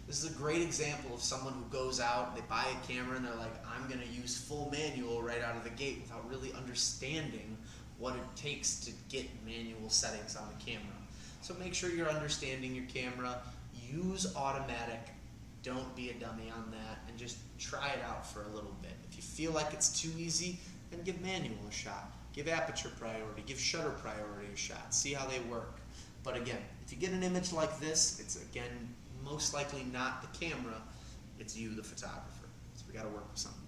This is a great example of someone who goes out, they buy a camera, and they're like, I'm going to use full manual right out of the gate without really understanding what it takes to get manual settings on the camera. So make sure you're understanding your camera. Use automatic. Don't be a dummy on that, and just try it out for a little bit. If you feel like it's too easy, then give manual a shot. Give aperture priority. Give shutter priority a shot. See how they work. But again, if you get an image like this, it's again most likely not the camera, it's you, the photographer. So we got to work with something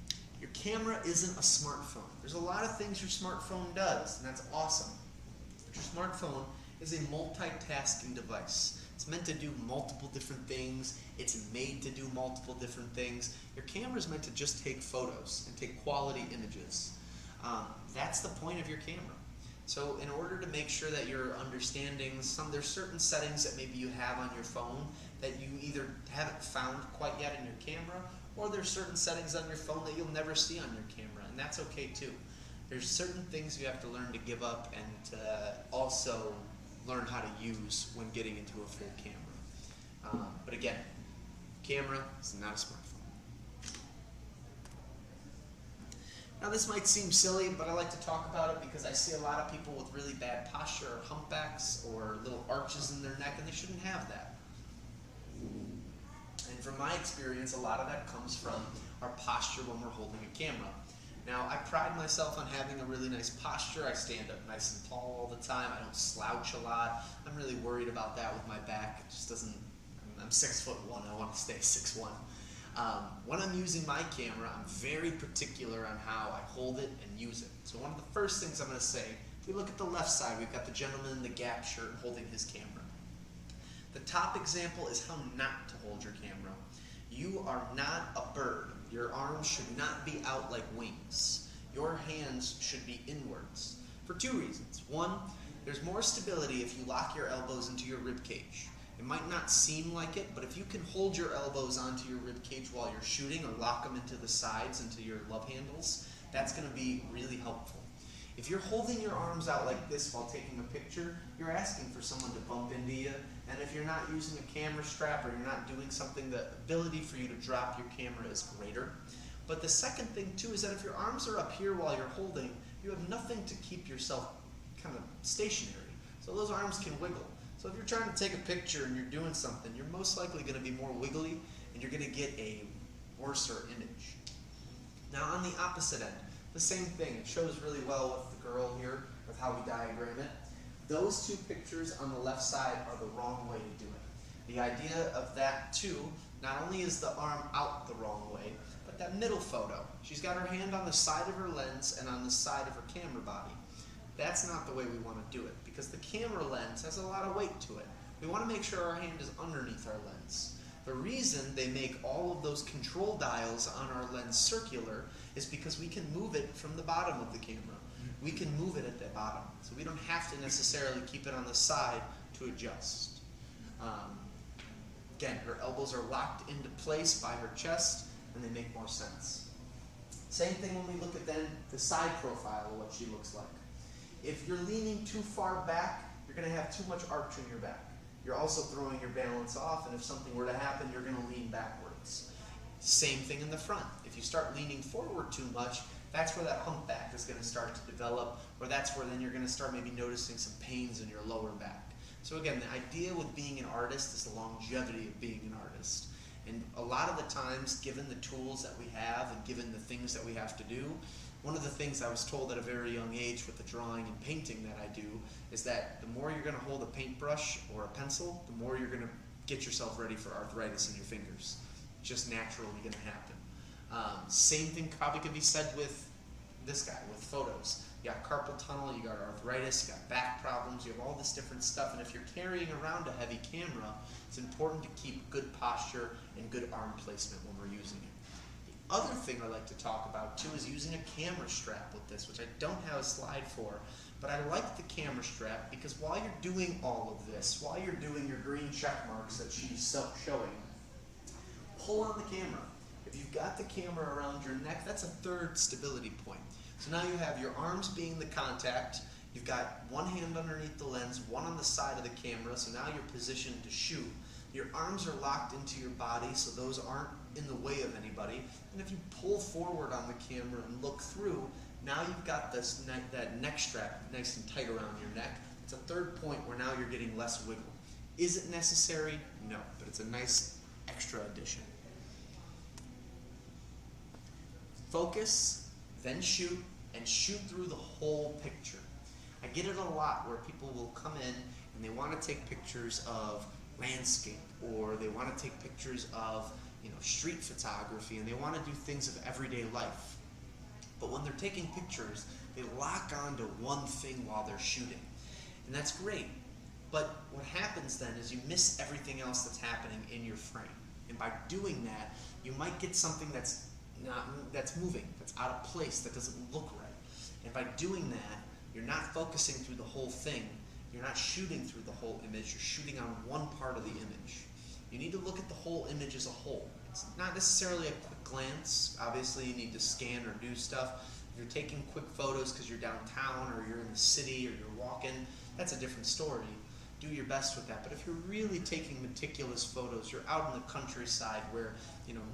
there. Your camera isn't a smartphone. There's a lot of things your smartphone does, and that's awesome. But your smartphone is a multitasking device. It's meant to do multiple different things. It's made to do multiple different things. Your camera is meant to just take photos and take quality images. That's the point of your camera. So in order to make sure that you're understanding there's certain settings that maybe you have on your phone that you either haven't found quite yet in your camera, or there's certain settings on your phone that you'll never see on your camera, and that's okay too. There's certain things you have to learn to give up and also learn how to use when getting into a full camera. But again, camera is not a smartphone. Now this might seem silly, but I like to talk about it because I see a lot of people with really bad posture or humpbacks or little arches in their neck, and they shouldn't have that. And from my experience, a lot of that comes from our posture when we're holding a camera. Now, I pride myself on having a really nice posture. I stand up nice and tall all the time. I don't slouch a lot. I'm really worried about that with my back. It just doesn't, I'm 6'1". I want to stay 6'1". When I'm using my camera, I'm very particular on how I hold it and use it. So one of the first things I'm going to say, if we look at the left side, we've got the gentleman in the Gap shirt holding his camera. The top example is how not to hold your camera. You are not a bird. Your arms should not be out like wings. Your hands should be inwards for two reasons. One, there's more stability if you lock your elbows into your rib cage. It might not seem like it, but if you can hold your elbows onto your rib cage while you're shooting, or lock them into the sides, into your love handles, that's going to be really helpful. If you're holding your arms out like this while taking a picture, you're asking for someone to bump into you, and if you're not using a camera strap or you're not doing something, the ability for you to drop your camera is greater. But the second thing too is that if your arms are up here while you're holding, you have nothing to keep yourself kind of stationary. So those arms can wiggle. So if you're trying to take a picture and you're doing something, you're most likely going to be more wiggly and you're going to get a worser image. Now on the opposite end, the same thing. It shows really well with the girl here, with how we diagram it. Those two pictures on the left side are the wrong way to do it. The idea of that too, not only is the arm out the wrong way, but that middle photo. She's got her hand on the side of her lens and on the side of her camera body. That's not the way we want to do it, because the camera lens has a lot of weight to it. We want to make sure our hand is underneath our lens. The reason they make all of those control dials on our lens circular is because we can move it from the bottom of the camera. We can move it at the bottom, so we don't have to necessarily keep it on the side to adjust. Again, her elbows are locked into place by her chest, and they make more sense. Same thing when we look at then the side profile of what she looks like. If you're leaning too far back, you're going to have too much arch in your back. You're also throwing your balance off, and if something were to happen, you're going to lean backwards. Same thing in the front. If you start leaning forward too much, that's where that humpback is going to start to develop, or that's where then you're going to start maybe noticing some pains in your lower back. So again, the idea with being an artist is the longevity of being an artist. And a lot of the times, given the tools that we have and given the things that we have to do, one of the things I was told at a very young age with the drawing and painting that I do is that the more you're going to hold a paintbrush or a pencil, the more you're going to get yourself ready for arthritis in your fingers. Just naturally going to happen. Same thing probably could be said with this guy, with photos. You got carpal tunnel, you got arthritis, you got back problems, you have all this different stuff, and if you're carrying around a heavy camera, it's important to keep good posture and good arm placement when we're using it. The other thing I like to talk about too is using a camera strap with this, which I don't have a slide for, but I like the camera strap because while you're doing all of this, while you're doing your green check marks that she's showing, pull on the camera. If you've got the camera around your neck, that's a third stability point. So now you have your arms being the contact, you've got one hand underneath the lens, one on the side of the camera, so now you're positioned to shoot. Your arms are locked into your body, so those aren't in the way of anybody. And if you pull forward on the camera and look through, now you've got this that neck strap nice and tight around your neck. It's a third point where now you're getting less wiggle. Is it necessary? No, but it's a nice extra addition. Focus, then shoot, and shoot through the whole picture. I get it a lot where people will come in and they want to take pictures of landscape, or they want to take pictures of street photography, and they want to do things of everyday life. But when they're taking pictures, they lock onto one thing while they're shooting. And that's great. But what happens then is you miss everything else that's happening in your frame. And by doing that, you might get something that's moving, that's out of place, that doesn't look right. And by doing that, you're not focusing through the whole thing. You're not shooting through the whole image. You're shooting on one part of the image. You need to look at the whole image as a whole. It's not necessarily a quick glance. Obviously, you need to scan or do stuff. If you're taking quick photos because you're downtown or you're in the city or you're walking, that's a different story. Do your best with that. But if you're really taking meticulous photos, you're out in the countryside where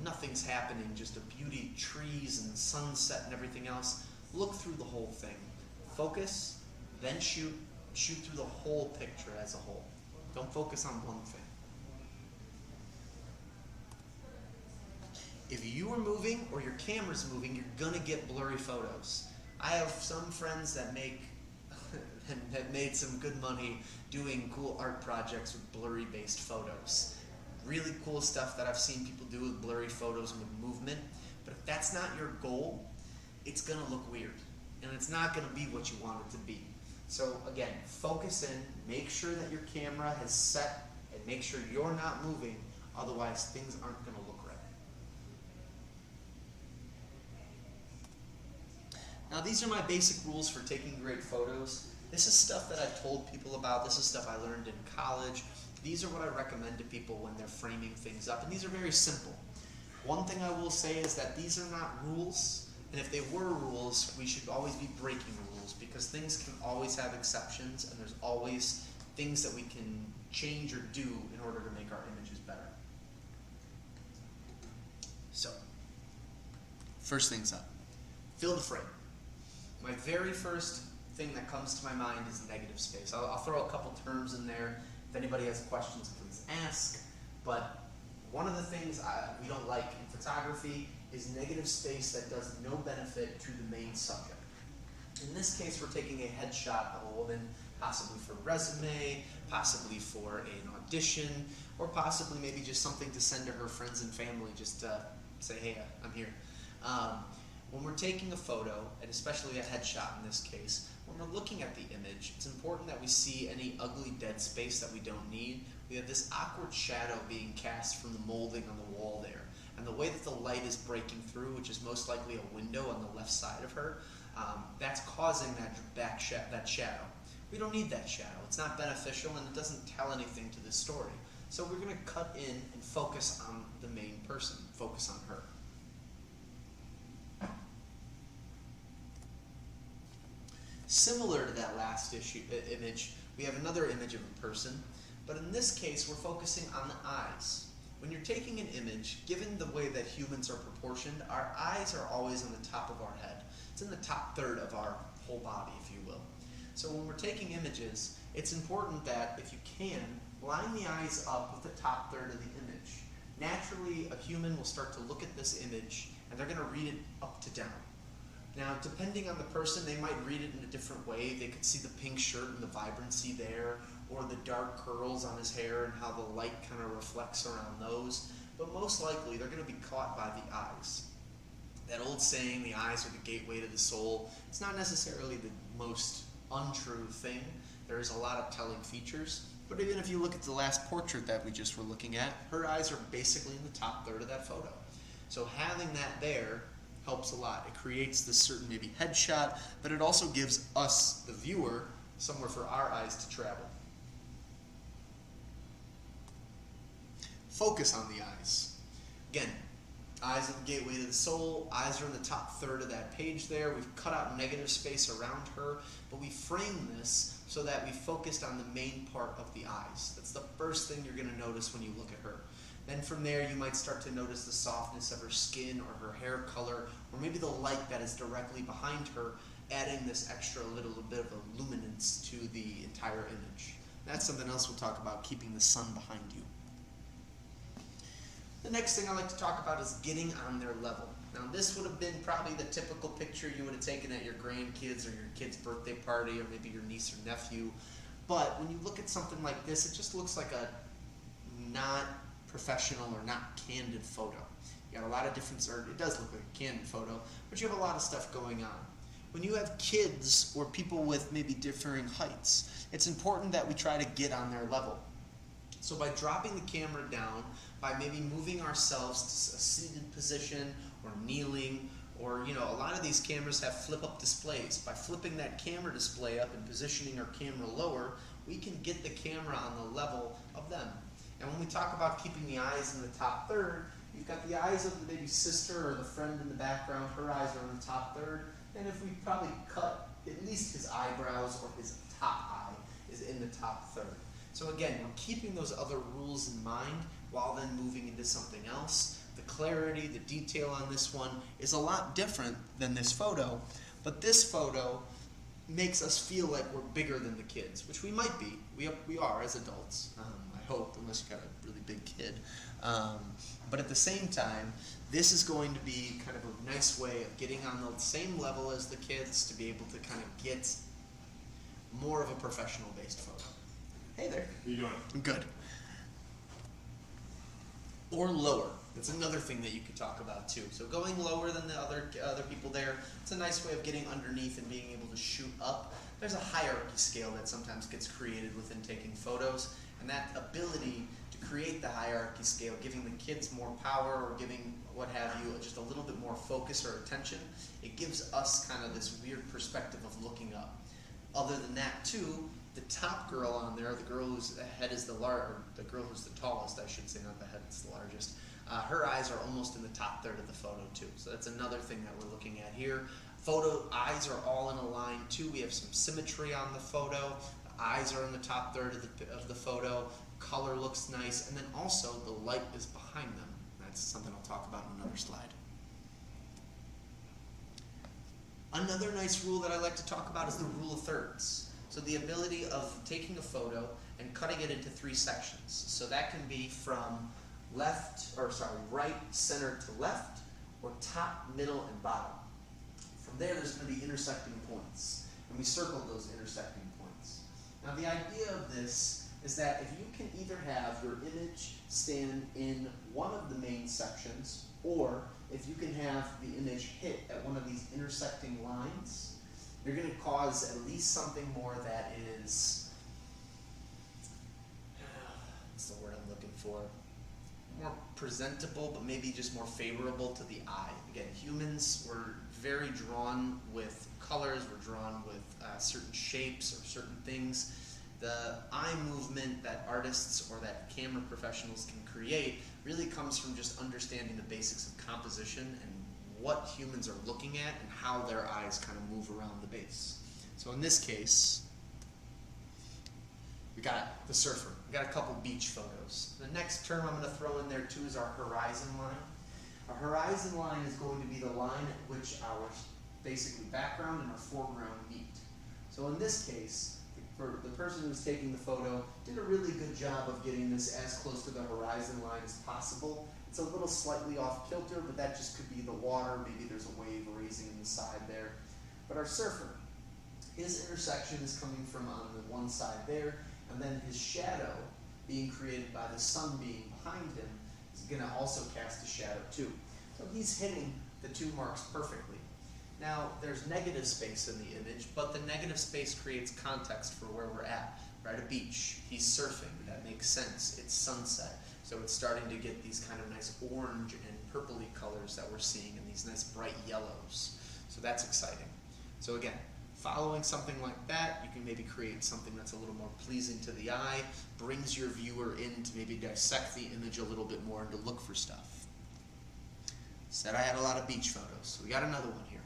nothing's happening, just a beauty, trees and sunset and everything else, look through the whole thing. Focus, then shoot through the whole picture as a whole. Don't focus on one thing. If you are moving or your camera's moving, you're gonna get blurry photos. I have some friends that have made some good money doing cool art projects with blurry based photos. Really cool stuff that I've seen people do with blurry photos and with movement. But if that's not your goal, it's gonna look weird. And it's not gonna be what you want it to be. So again, focus in, make sure that your camera has set, and make sure you're not moving, otherwise things aren't gonna look right. Now these are my basic rules for taking great photos. This is stuff that I've told people about. This is stuff I learned in college. These are what I recommend to people when they're framing things up, and these are very simple. One thing I will say is that these are not rules, and if they were rules, we should always be breaking rules, because things can always have exceptions, and there's always things that we can change or do in order to make our images better. So, first things up, fill the frame. My very first thing that comes to my mind is negative space. I'll throw a couple terms in there. If anybody has questions, please ask. But one of the things we don't like in photography is negative space that does no benefit to the main subject. In this case, we're taking a headshot of a woman, possibly for a resume, possibly for an audition, or possibly maybe just something to send to her friends and family, just to say, hey, I'm here. When we're taking a photo, and especially a headshot in this case, when we're looking at the image, it's important that we see any ugly dead space that we don't need. We have this awkward shadow being cast from the molding on the wall there. And the way that the light is breaking through, which is most likely a window on the left side of her, that's causing that shadow. We don't need that shadow. It's not beneficial, and it doesn't tell anything to the story. So we're going to cut in and focus on the main person, focus on her. Similar to that last image, we have another image of a person, but in this case, we're focusing on the eyes. When you're taking an image, given the way that humans are proportioned, our eyes are always on the top of our head. It's in the top third of our whole body, if you will. So when we're taking images, it's important that, if you can, line the eyes up with the top third of the image. naturally a human will start to look at this image and they're going to read it up to down. Now, depending on the person, they might read it in a different way. They could see the pink shirt and the vibrancy there, or the dark curls on his hair and how the light kind of reflects around those. But most likely, they're going to be caught by the eyes. That old saying, the eyes are the gateway to the soul, it's not necessarily the most untrue thing. There is a lot of telling features. But even if you look at the last portrait that we just were looking at, her eyes are basically in the top third of that photo. So having that there helps a lot. It creates this certain maybe headshot, but it also gives us, the viewer, somewhere for our eyes to travel. Focus on the eyes. Again, eyes are the gateway to the soul. Eyes are in the top third of that page there. We've cut out negative space around her, but we frame this so that we focused on the main part of the eyes. That's the first thing you're going to notice when you look at her. Then from there, you might start to notice the softness of her skin or her hair color, or maybe the light that is directly behind her, adding this extra little bit of a luminance to the entire image. That's something else we'll talk about, keeping the sun behind you. The next thing I like to talk about is getting on their level. Now, this would have been probably the typical picture you would have taken at your grandkids or your kid's birthday party, or maybe your niece or nephew. But when you look at something like this, it just looks like a not professional or not candid photo. You got a lot of different, or it does look like a candid photo, but you have a lot of stuff going on. When you have kids or people with maybe differing heights, it's important that we try to get on their level. So by dropping the camera down, by maybe moving ourselves to a seated position or kneeling, or a lot of these cameras have flip-up displays. By flipping that camera display up and positioning our camera lower, we can get the camera on the level of them. And when we talk about keeping the eyes in the top third, you've got the eyes of the baby sister or the friend in the background. Her eyes are in the top third. And if we probably cut at least his eyebrows or his top eye is in the top third. So again, we're keeping those other rules in mind while then moving into something else. The clarity, the detail on this one is a lot different than this photo, but this photo makes us feel like we're bigger than the kids, which we might be. We are as adults, I hope, unless you've got a really big kid. But at the same time, this is going to be kind of a nice way of getting on the same level as the kids to be able to kind of get more of a professional-based photo. Hey there. How you doing? I'm good. Or lower. That's another thing that you could talk about too. So going lower than the other people there, it's a nice way of getting underneath and being able to shoot up. There's a hierarchy scale that sometimes gets created within taking photos, and that ability to create the hierarchy scale, giving the kids more power or giving what have you just a little bit more focus or attention, it gives us kind of this weird perspective of looking up. Other than that too, the top girl on there, the girl whose head is the the girl who's the tallest, I should say, not the head, it's the largest. Her eyes are almost in the top third of the photo too. So that's another thing that we're looking at here. Photo eyes are all in a line too. We have some symmetry on the photo. The eyes are in the top third of the photo. Color looks nice, and then also the light is behind them. That's something I'll talk about in another slide. Another nice rule that I like to talk about is the rule of thirds. So the ability of taking a photo and cutting it into 3 sections. So that can be from right, center to left, or top, middle, and bottom. From there, there's going to be intersecting points, and we circled those intersecting points. Now the idea of this is that if you can either have your image stand in one of the main sections, or if you can have the image hit at one of these intersecting lines, you're going to cause at least something more that is, what's the word I'm looking for? More presentable, but maybe just more favorable to the eye. Again, humans were very drawn with colors, we're drawn with certain shapes or certain things. The eye movement that artists or that camera professionals can create really comes from just understanding the basics of composition and what humans are looking at and how their eyes kind of move around the base. So in this case, we got the surfer. We got a couple beach photos. The next term I'm going to throw in there too is our horizon line. Our horizon line is going to be the line at which our basically background and our foreground meet. So in this case, the for the person who's taking the photo, did a really good job of getting this as close to the horizon line as possible. It's a little slightly off kilter, but that just could be the water. Maybe there's a wave raising in the side there. But our surfer, his intersection is coming from on the one side there, and then his shadow being created by the sun being behind him is going to also cast a shadow too. So he's hitting the two marks perfectly. Now, there's negative space in the image, but the negative space creates context for where we're at. We're at a beach. He's surfing. That makes sense. It's sunset. So it's starting to get these kind of nice orange and purpley colors that we're seeing and these nice bright yellows. So that's exciting. So again, following something like that, you can maybe create something that's a little more pleasing to the eye, brings your viewer in to maybe dissect the image a little bit more and to look for stuff. Said I had a lot of beach photos, so we got another one here.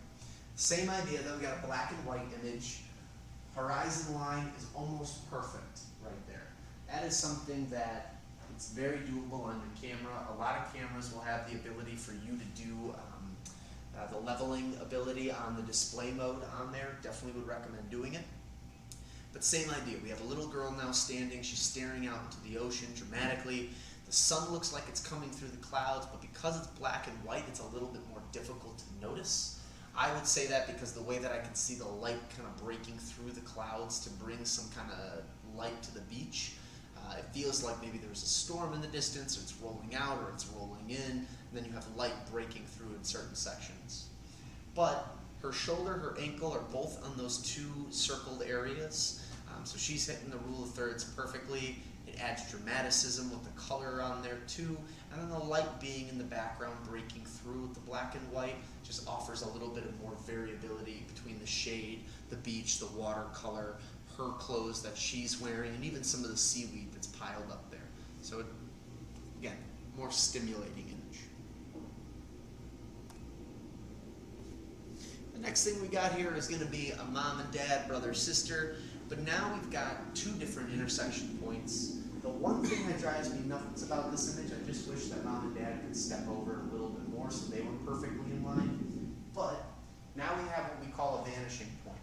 Same idea though, we got a black and white image. Horizon line is almost perfect right there. That is something that it's very doable on your camera. A lot of cameras will have the ability for you to do the leveling ability on the display mode on there. Definitely would recommend doing it. But same idea, we have a little girl now standing, she's staring out into the ocean dramatically. The sun looks like it's coming through the clouds, but because it's black and white, it's a little bit more difficult to notice. I would say that because the way that I can see the light kind of breaking through the clouds to bring some kind of light to the beach, it feels like maybe there's a storm in the distance, or it's rolling out, or it's rolling in, and then you have light breaking through in certain sections. But her shoulder, her ankle are both on those two circled areas, so she's hitting the rule of thirds perfectly. It adds dramaticism with the color on there too, and then the light being in the background breaking through with the black and white just offers a little bit of more variability between the shade, the beach, the watercolor, her clothes that she's wearing, and even some of the seaweed that's piled up there. So again, more stimulating image. The next thing we got here is going to be a mom and dad, brother, sister, but now we've got two different intersection points. The one thing that drives me nuts about this image, I just wish that mom and dad could step over a little bit more so they were perfectly in line, but now we have what we call a vanishing point.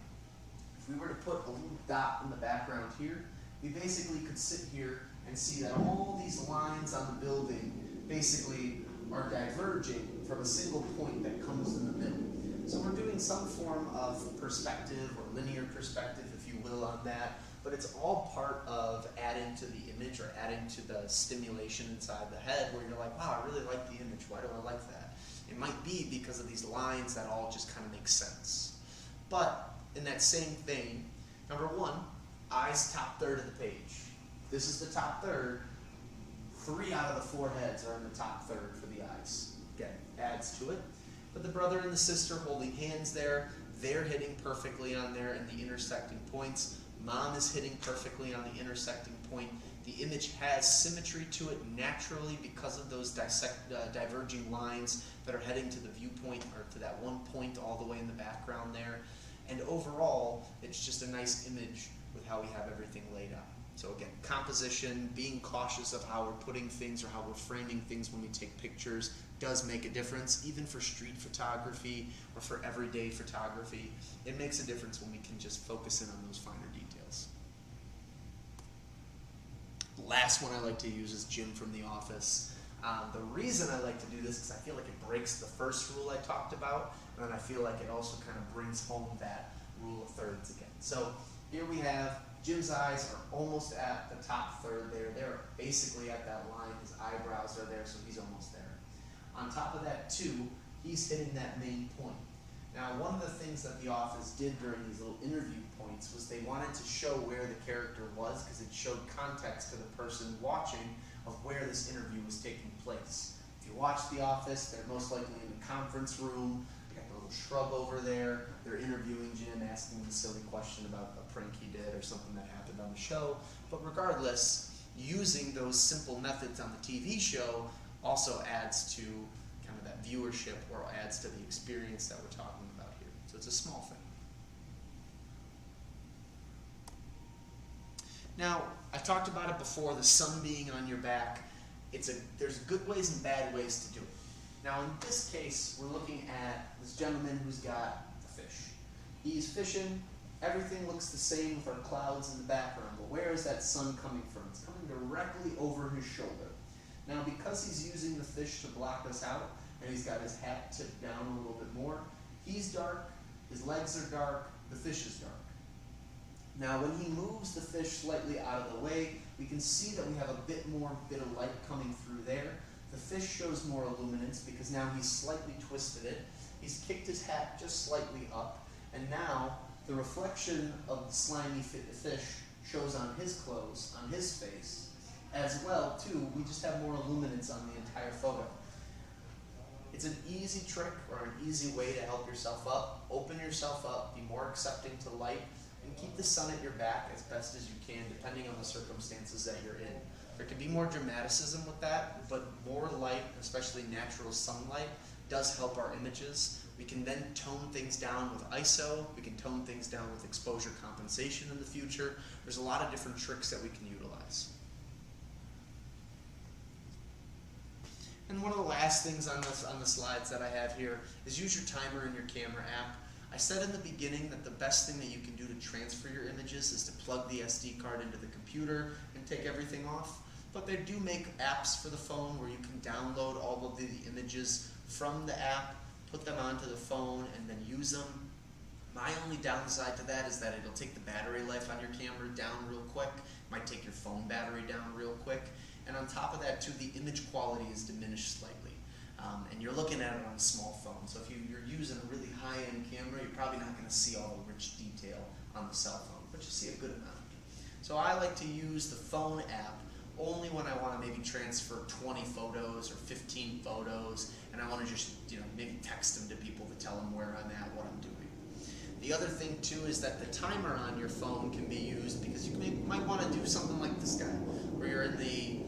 If we were to put a little dot in the background here, we basically could sit here and see that all these lines on the building basically are diverging from a single point that comes in the middle. So we're doing some form of perspective or linear perspective, if you will, on that, but it's all part of adding to the image or adding to the stimulation inside the head where you're like, wow, I really like the image, why do I like that? It might be because of these lines that all just kind of make sense. But in that same vein, number one, eyes top third of the page. This is the top third. 3 out of the 4 heads are in the top third for the eyes. Again, adds to it. But the brother and the sister holding hands there, they're hitting perfectly on there in the intersecting points. Mom is hitting perfectly on the intersecting point. The image has symmetry to it naturally because of those diverging lines that are heading to the viewpoint or to that one point all the way in the background there. And overall, it's just a nice image with how we have everything laid out. So again, composition, being cautious of how we're putting things or how we're framing things when we take pictures does make a difference, even for street photography or for everyday photography. It makes a difference when we can just focus in on those finer details. The last one I like to use is Jim from The Office. The reason I like to do this is I feel like it breaks the first rule I talked about, and then I feel like it also kind of brings home that rule of thirds again. So here we have Jim's eyes are almost at the top third there. They're basically at that line. His eyebrows are there, so he's almost there. On top of that, too, he's hitting that main point. Now, one of the things that The Office did during these little interview points was they wanted to show where the character was because it showed context to the person watching of where this interview was taking place. If you watch The Office, they're most likely in the conference room. They got the little shrub over there. They're interviewing Jim, asking him a silly question about a prank he did or something that happened on the show. But regardless, using those simple methods on the TV show also adds to kind of that viewership or adds to the experience that we're talking about here. So it's a small thing. Now, I've talked about it before, the sun being on your back. There's good ways and bad ways to do it. Now, in this case, we're looking at this gentleman who's got a fish. He's fishing everything looks the same with our clouds in the background, but where is that sun coming from? It's coming directly over his shoulder. Now, because he's using the fish to block us out, and he's got his hat tipped down a little bit more, he's dark, his legs are dark, the fish is dark. Now, when he moves the fish slightly out of the way, we can see that we have a bit of light coming through there. The fish shows more illuminance because now he's slightly twisted it. He's kicked his hat just slightly up, and now the reflection of the slimy fish shows on his clothes, on his face, as well, too. We just have more illuminance on the entire photo. It's an easy trick or an easy way to help yourself up. Open yourself up, be more accepting to light, and keep the sun at your back as best as you can, depending on the circumstances that you're in. There can be more dramaticism with that, but more light, especially natural sunlight, does help our images. We can then tone things down with ISO. We can tone things down with exposure compensation in the future. There's a lot of different tricks that we can utilize. And one of the last things on the slides that I have here is use your timer in your camera app. I said in the beginning that the best thing that you can do to transfer your images is to plug the SD card into the computer and take everything off. But they do make apps for the phone where you can download all of the images from the app, put them onto the phone, and then use them. My only downside to that is that it'll take the battery life on your camera down real quick. It might take your phone battery down real quick. And on top of that, too, the image quality is diminished slightly. And you're looking at it on a small phone. So if you're using a really high-end camera, you're probably not going to see all the rich detail on the cell phone, but you see a good amount. So I like to use the phone app only when I want to maybe transfer 20 photos or 15 photos, and I want to just maybe text them to people to tell them where I'm at, what I'm doing. The other thing too is that the timer on your phone can be used because you might want to do something like this guy, where you're in the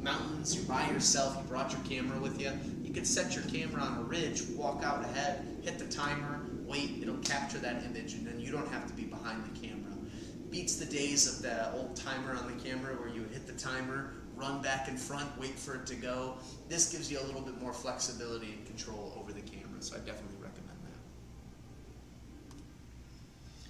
mountains, you're by yourself, you brought your camera with you. You could set your camera on a ridge, walk out ahead, hit the timer, wait, it'll capture that image, and then you don't have to be behind the camera. Beats the days of the old timer on the camera where you would hit the timer, run back in front, wait for it to go. This gives you a little bit more flexibility and control over the camera, so I definitely recommend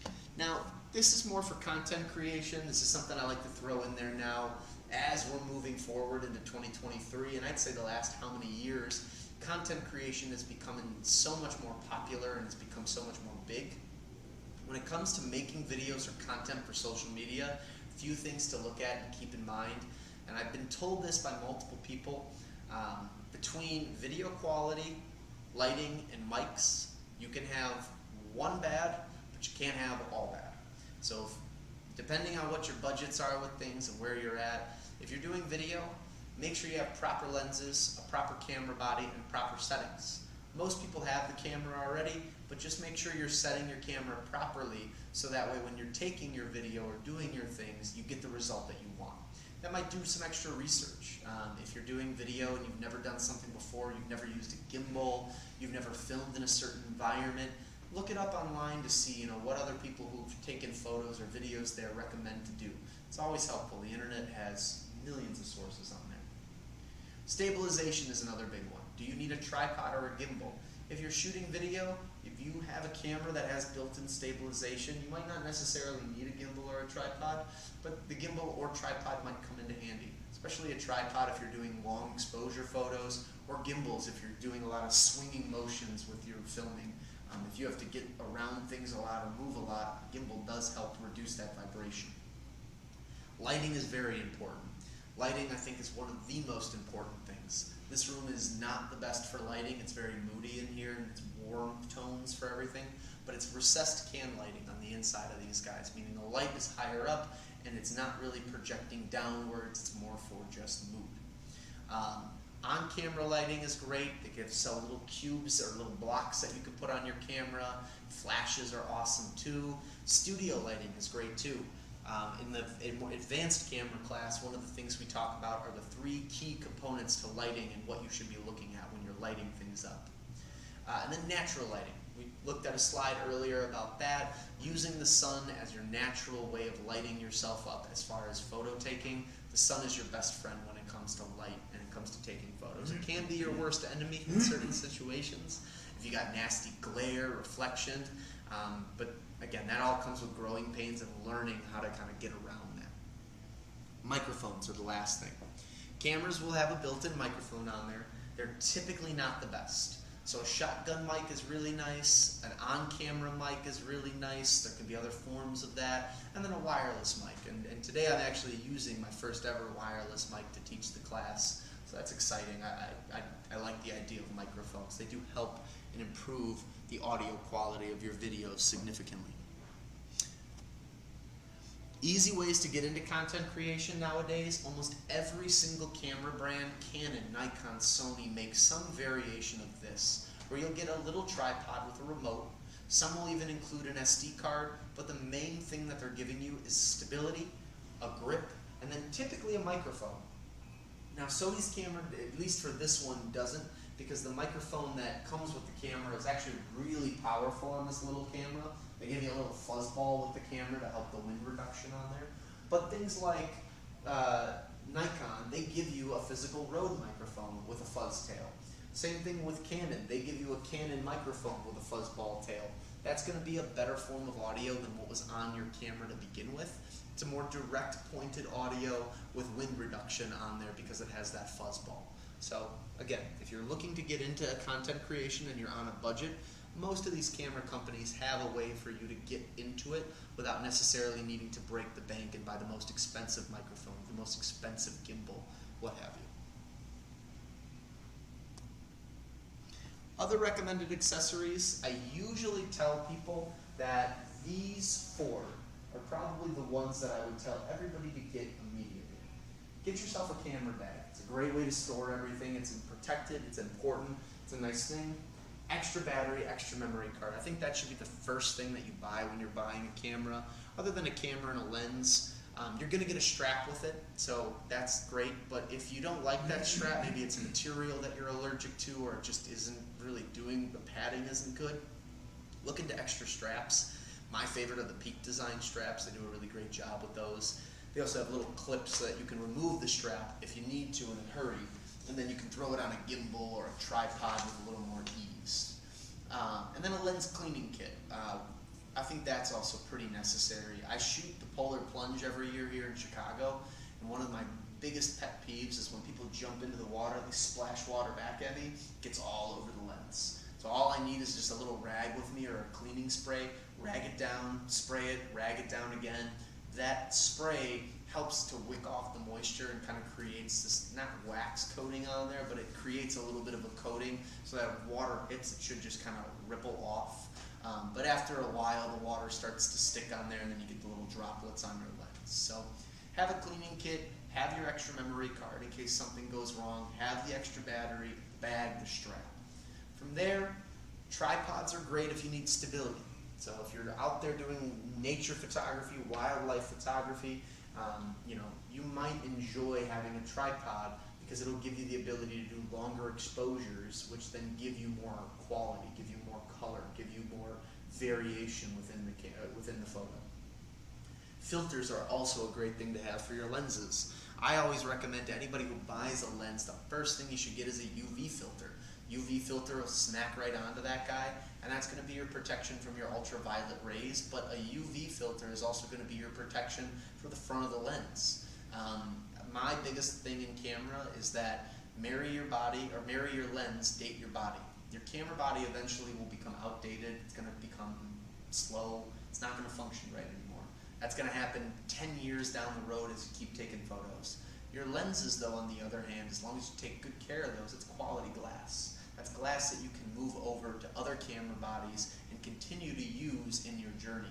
that. Now, this is more for content creation. This is something I like to throw in there now as we're moving forward into 2023, and I'd say the last how many years, content creation is becoming so much more popular and it's become so much more big. When it comes to making videos or content for social media, a few things to look at and keep in mind, and I've been told this by multiple people, between video quality, lighting, and mics, you can have one bad, but you can't have all bad. So depending on what your budgets are with things and where you're at, if you're doing video, make sure you have proper lenses, a proper camera body, and proper settings. Most people have the camera already, but just make sure you're setting your camera properly so that way when you're taking your video or doing your things, you get the result that you want. That might do some extra research. If you're doing video and you've never done something before, you've never used a gimbal, you've never filmed in a certain environment, look it up online to see what other people who've taken photos or videos there recommend to do. It's always helpful. The internet has millions of sources on there. Stabilization is another big one. Do you need a tripod or a gimbal? If you're shooting video, if you have a camera that has built-in stabilization, you might not necessarily need a gimbal or a tripod, but the gimbal or tripod might come into handy, especially a tripod if you're doing long exposure photos, or gimbals if you're doing a lot of swinging motions with your filming. If you have to get around things a lot or move a lot, a gimbal does help reduce that vibration. Lighting is very important. Lighting, I think, is one of the most important things. This room is not the best for lighting. It's very moody in here, and it's warm tones for everything, but it's recessed can lighting on the inside of these guys, meaning the light is higher up, and it's not really projecting downwards. It's more for just mood. On-camera lighting is great. They can sell little cubes or little blocks that you can put on your camera. Flashes are awesome too. Studio lighting is great too. In more advanced camera class, one of the things we talk about are the 3 key components to lighting and what you should be looking at when you're lighting things up. And then natural lighting. We looked at a slide earlier about that, using the sun as your natural way of lighting yourself up as far as photo taking. The sun is your best friend when it comes to light and it comes to taking photos. It can be your worst enemy in certain situations. If you got nasty glare, reflection, But again, that all comes with growing pains and learning how to kind of get around that. Microphones are the last thing. Cameras will have a built-in microphone on there. They're typically not the best. So a shotgun mic is really nice, an on-camera mic is really nice, there can be other forms of that, and then a wireless mic. And today I'm actually using my first ever wireless mic to teach the class, so that's exciting. I like the idea of microphones. They do help and improve the audio quality of your videos significantly. Easy ways to get into content creation nowadays. Almost every single camera brand, Canon, Nikon, Sony, makes some variation of this, where you'll get a little tripod with a remote. Some will even include an SD card, but the main thing that they're giving you is stability, a grip, and then typically a microphone. Now Sony's camera, at least for this one, doesn't, because the microphone that comes with the camera is actually really powerful on this little camera. They give you a little fuzzball with the camera to help the wind reduction on there. But things like Nikon, they give you a physical Rode microphone with a fuzz tail. Same thing with Canon. They give you a Canon microphone with a fuzzball tail. That's going to be a better form of audio than what was on your camera to begin with. It's a more direct pointed audio with wind reduction on there because it has that fuzzball. So again, if you're looking to get into content creation and you're on a budget, most of these camera companies have a way for you to get into it without necessarily needing to break the bank and buy the most expensive microphone, the most expensive gimbal, what have you. Other recommended accessories, I usually tell people that these four are probably the ones that I would tell everybody to get immediately. Get yourself a camera bag. It's a great way to store everything. It's protected, it's important, it's a nice thing. Extra battery, extra memory card. I think that should be the first thing that you buy when you're buying a camera. Other than a camera and a lens, you're going to get a strap with it, so that's great. But if you don't like that strap, maybe it's a material that you're allergic to, or it just isn't really doing, the padding isn't good, look into extra straps. My favorite are the Peak Design straps. They do a really great job with those. They also have little clips so that you can remove the strap if you need to in a hurry, and then you can throw it on a gimbal or a tripod with a little more ease. And then a lens cleaning kit. I think that's also pretty necessary. I shoot the Polar Plunge every year here in Chicago, and one of my biggest pet peeves is when people jump into the water, they splash water back at me, it gets all over the lens. So all I need is just a little rag with me or a cleaning spray, rag it down, spray it, rag it down again. That spray helps to wick off the moisture and kind of creates this, not wax coating on there, but it creates a little bit of a coating so that when water hits, it should just kind of ripple off. But after a while, the water starts to stick on there and then you get the little droplets on your lens. So have a cleaning kit, have your extra memory card in case something goes wrong, have the extra battery, bag, the strap. From there, tripods are great if you need stability. So if you're out there doing nature photography, wildlife photography, you might enjoy having a tripod because it'll give you the ability to do longer exposures, which then give you more quality, give you more color, give you more variation within the photo. Filters are also a great thing to have for your lenses. I always recommend to anybody who buys a lens, the first thing you should get is a UV filter. UV filter will smack right onto that guy, and that's going to be your protection from your ultraviolet rays, but a UV filter is also going to be your protection for the front of the lens. My biggest thing in camera is that marry your body, or marry your lens, date your body. Your camera body eventually will become outdated, it's going to become slow, it's not going to function right anymore. That's going to happen 10 years down the road as you keep taking photos. Your lenses, though, on the other hand, as long as you take good care of those, it's quality glass. That's glass that you can move over to other camera bodies and continue to use in your journey.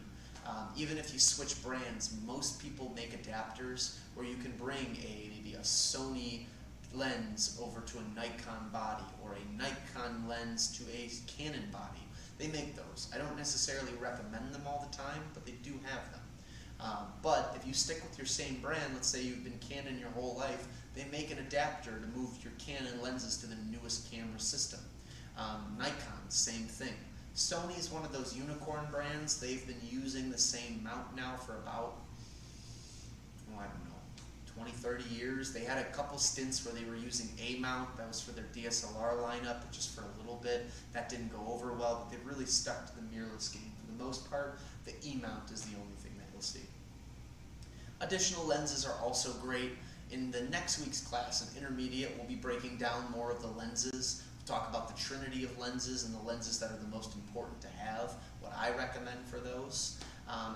Even if you switch brands, most people make adapters where you can bring maybe a Sony lens over to a Nikon body, or a Nikon lens to a Canon body. They make those. I don't necessarily recommend them all the time, but they do have them. But if you stick with your same brand, let's say you've been Canon your whole life, they make an adapter to move your Canon lenses to the newest camera system. Nikon, same thing. Sony is one of those unicorn brands. They've been using the same mount now for about, I don't know, 20, 30 years. They had a couple stints where they were using a mount. That was for their DSLR lineup, just for a little bit. That didn't go over well, but they've really stuck to the mirrorless game for the the most part, the E-mount is the only thing that you'll see. Additional lenses are also great. In the next week's class, in intermediate, we'll be breaking down more of the lenses. We'll talk about the trinity of lenses and the lenses that are the most important to have, what I recommend for those.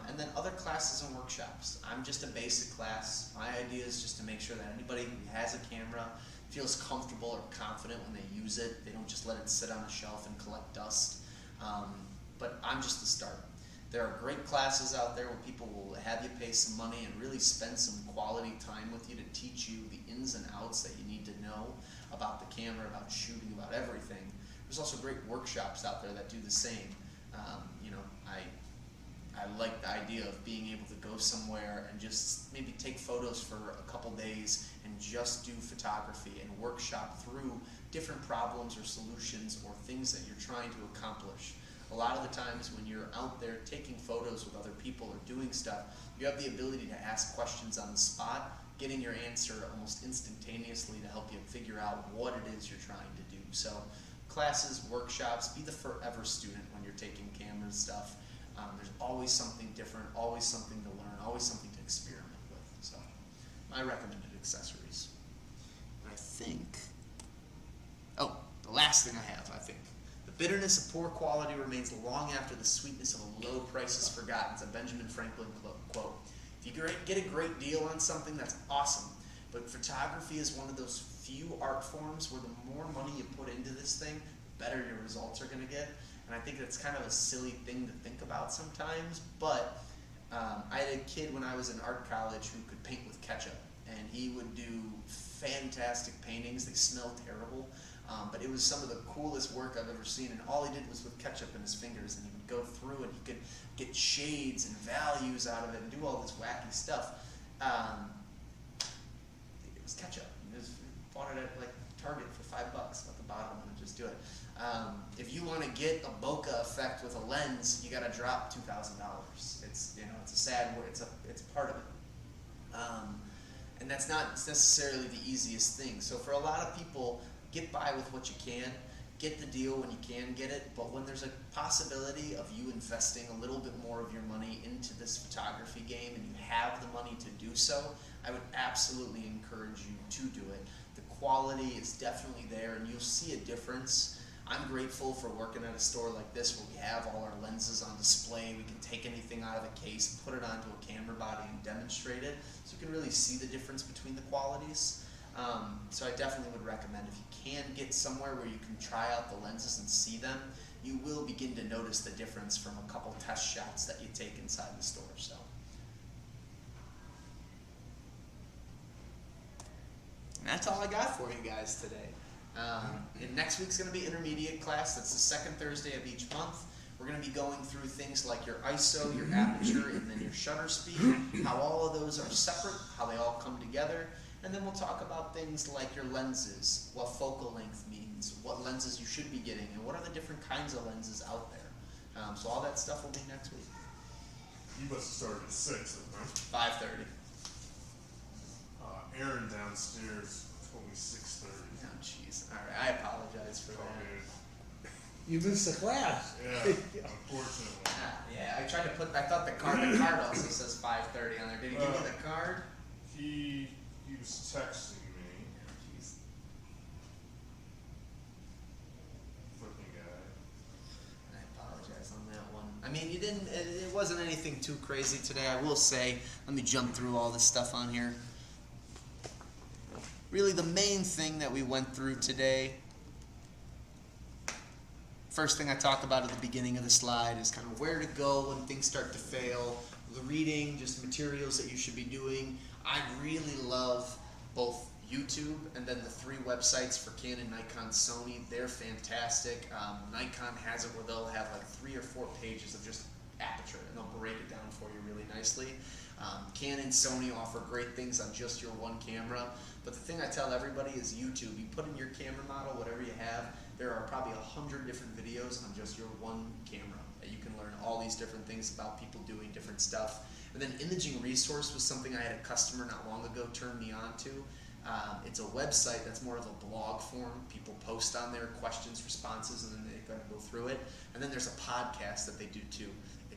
And then other classes and workshops. I'm just a basic class. My idea is just to make sure that anybody who has a camera feels comfortable or confident when they use it. They don't just let it sit on a shelf and collect dust. But I'm just the start. There are great classes out there where people will have you pay some money and really spend some quality time with you to teach you the ins and outs that you need to know about the camera, about shooting, about everything. There's also great workshops out there that do the same. I like the idea of being able to go somewhere and just maybe take photos for a couple days and just do photography and workshop through different problems or solutions or things that you're trying to accomplish. A lot of the times when you're out there taking photos with other people or doing stuff, you have the ability to ask questions on the spot, getting your answer almost instantaneously to help you figure out what it is you're trying to do. So classes, workshops, be the forever student when you're taking camera stuff. There's always something different, always something to learn, always something to experiment with. So my recommended accessories. I think, the last thing I have, the bitterness of poor quality remains long after the sweetness of a low price is forgotten. It's a Benjamin Franklin quote. If you get a great deal on something, that's awesome. But photography is one of those few art forms where the more money you put into this thing, the better your results are going to get. And I think that's kind of a silly thing to think about sometimes. But I had a kid when I was in art college who could paint with ketchup. And he would do fantastic paintings. They smell terrible. But it was some of the coolest work I've ever seen, and all he did was with ketchup in his fingers, and he would go through and he could get shades and values out of it and do all this wacky stuff. It was ketchup. He just bought it at like Target for $5 at the bottom and just do it. If you want to get a bokeh effect with a lens, you got to drop $2,000. It's a sad word. It's part of it. And that's not necessarily the easiest thing. So for a lot of people, get by with what you can, get the deal when you can get it, but when there's a possibility of you investing a little bit more of your money into this photography game and you have the money to do so, I would absolutely encourage you to do it. The quality is definitely there and you'll see a difference. I'm grateful for working at a store like this where we have all our lenses on display. We can take anything out of the case, put it onto a camera body and demonstrate it, so you can really see the difference between the qualities. So I definitely would recommend if you can get somewhere where you can try out the lenses and see them, you will begin to notice the difference from a couple test shots that you take inside the store. So. And that's all I got for you guys today. And next week's going to be intermediate class. That's the second Thursday of each month. We're going to be going through things like your ISO, your aperture, and then your shutter speed, how all of those are separate, how they all come together. And then we'll talk about things like your lenses, what focal length means, what lenses you should be getting, and what are the different kinds of lenses out there. So all that stuff will be next week. You must have started at 6, huh? 5:30. Aaron downstairs told me 6:30. Oh, jeez. All right, I apologize for that. Okay. You missed the class. Yeah, unfortunately. Yeah, I tried to put. I thought the card also says 5:30 on there. Did he give you the card? He was texting me. Jeez. Flipping guy. I apologize on that one. I mean, you didn't. It wasn't anything too crazy today. I will say. Let me jump through all this stuff on here. Really, the main thing that we went through today. First thing I talk about at the beginning of the slide is kind of where to go when things start to fail. The reading, just materials that you should be doing. I really love both YouTube and then the 3 websites for Canon, Nikon, Sony. They're fantastic. Nikon has it where they'll have like 3 or 4 pages of just aperture and they'll break it down for you really nicely. Canon, Sony offer great things on just your one camera. But the thing I tell everybody is YouTube. You put in your camera model, whatever you have, there are probably 100 different videos on just your one camera that you can learn all these different things about people doing different stuff. And then Imaging Resource was something I had a customer not long ago turn me on to. It's a website that's more of a blog form. People post on there questions, responses, and then they kind of go through it. And then there's a podcast that they do too.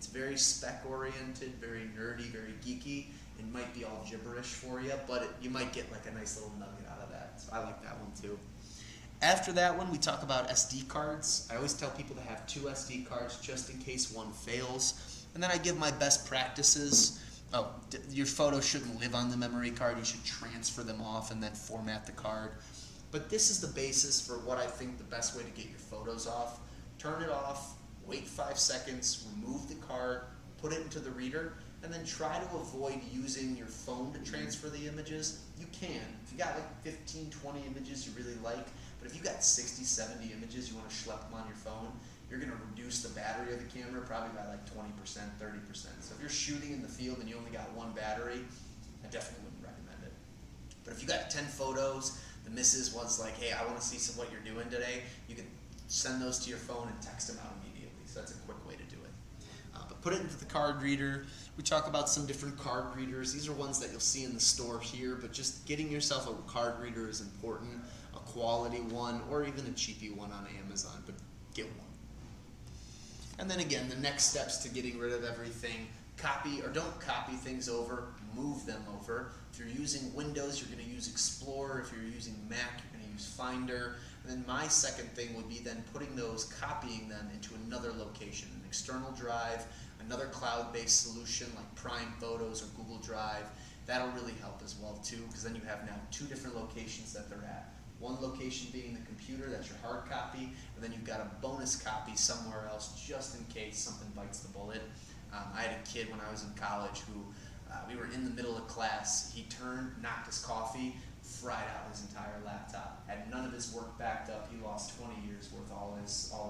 It's very spec oriented, very nerdy, very geeky. It might be all gibberish for you, but you might get like a nice little nugget out of that. So I like that one too. After that one, we talk about SD cards. I always tell people to have 2 SD cards just in case one fails. And then I give my best practices. Your photos shouldn't live on the memory card. You should transfer them off and then format the card. But this is the basis for what I think the best way to get your photos off. Turn it off, wait 5 seconds, remove the card, put it into the reader, and then try to avoid using your phone to transfer the images. You can. If you got like 15, 20 images you really like, but if you got 60, 70 images you want to schlep them on your phone, you're going to reduce the battery of the camera probably by like 20%, 30%. So if you're shooting in the field and you only got 1 battery, I definitely wouldn't recommend it. But if you got 10 photos, the missus was like, hey, I want to see what you're doing today, you can send those to your phone and text them out immediately. So that's a quick way to do it. But put it into the card reader. We talk about some different card readers. These are ones that you'll see in the store here, but just getting yourself a card reader is important. A quality one or even a cheapy one on Amazon, but get one. And then again, the next steps to getting rid of everything: copy or don't copy things over, move them over. If you're using Windows, you're going to use Explorer. If you're using Mac, you're going to use Finder. And then my second thing would be then copying them into another location, an external drive, another cloud-based solution like Prime Photos or Google Drive. That'll really help as well too, because then you have now 2 different locations that they're at. One location being the computer, that's your hard copy, and then you've got a bonus copy somewhere else just in case something bites the bullet. I had a kid when I was in college who, we were in the middle of class, he turned, knocked his coffee, fried out his entire laptop, had none of his work backed up. He lost 20 years worth of all of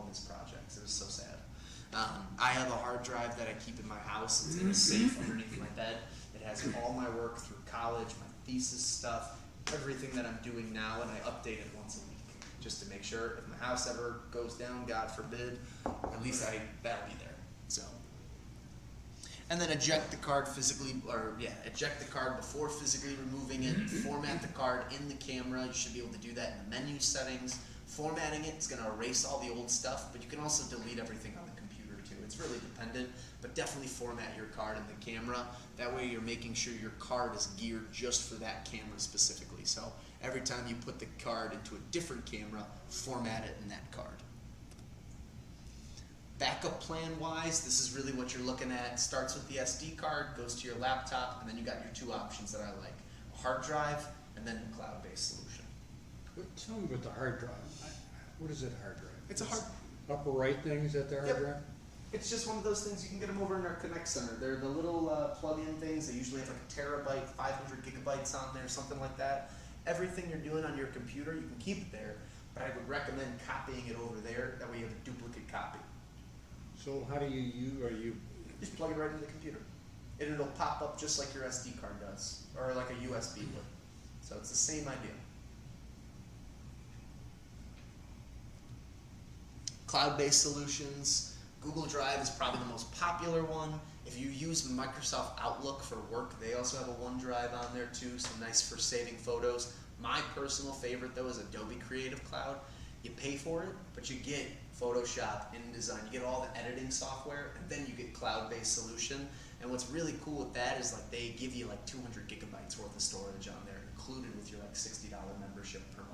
his projects. It was so sad. I have a hard drive that I keep in my house. It's in a safe underneath my bed. It has all my work through college, my thesis stuff, everything that I'm doing now, and I update it once a week just to make sure if my house ever goes down, God forbid, at least that'll be there. So, and then eject the card before physically removing it. Format the card in the camera. You should be able to do that in the menu settings. Formatting it is going to erase all the old stuff, but you can also delete everything on the computer too. It's really dependent, but definitely format your card in the camera. That way you're making sure your card is geared just for that camera specifically. So every time you put the card into a different camera, format it in that card. Backup plan wise, this is really what you're looking at. It starts with the SD card, goes to your laptop, and then you got your 2 options that I like: a hard drive and then a cloud-based solution. Tell me about the hard drive. What is it, hard drive? It's a hard. Upper right thing, is that the hard Yep. drive? It's just one of those things. You can get them over in our Connect Center. They're the little plug-in things. They usually have like a terabyte, 500 gigabytes on there, something like that. Everything you're doing on your computer, you can keep it there, but I would recommend copying it over there. That way you have a duplicate copy. So how do you Just plug it right into the computer. And it'll pop up just like your SD card does, or like a USB would. So it's the same idea. Cloud-based solutions. Google Drive is probably the most popular one. If you use Microsoft Outlook for work, they also have a OneDrive on there too, so nice for saving photos. My personal favorite though is Adobe Creative Cloud. You pay for it, but you get Photoshop, InDesign, you get all the editing software, and then you get cloud-based solution. And what's really cool with that is like they give you like 200 gigabytes worth of storage on there, included with your like $60 membership per month.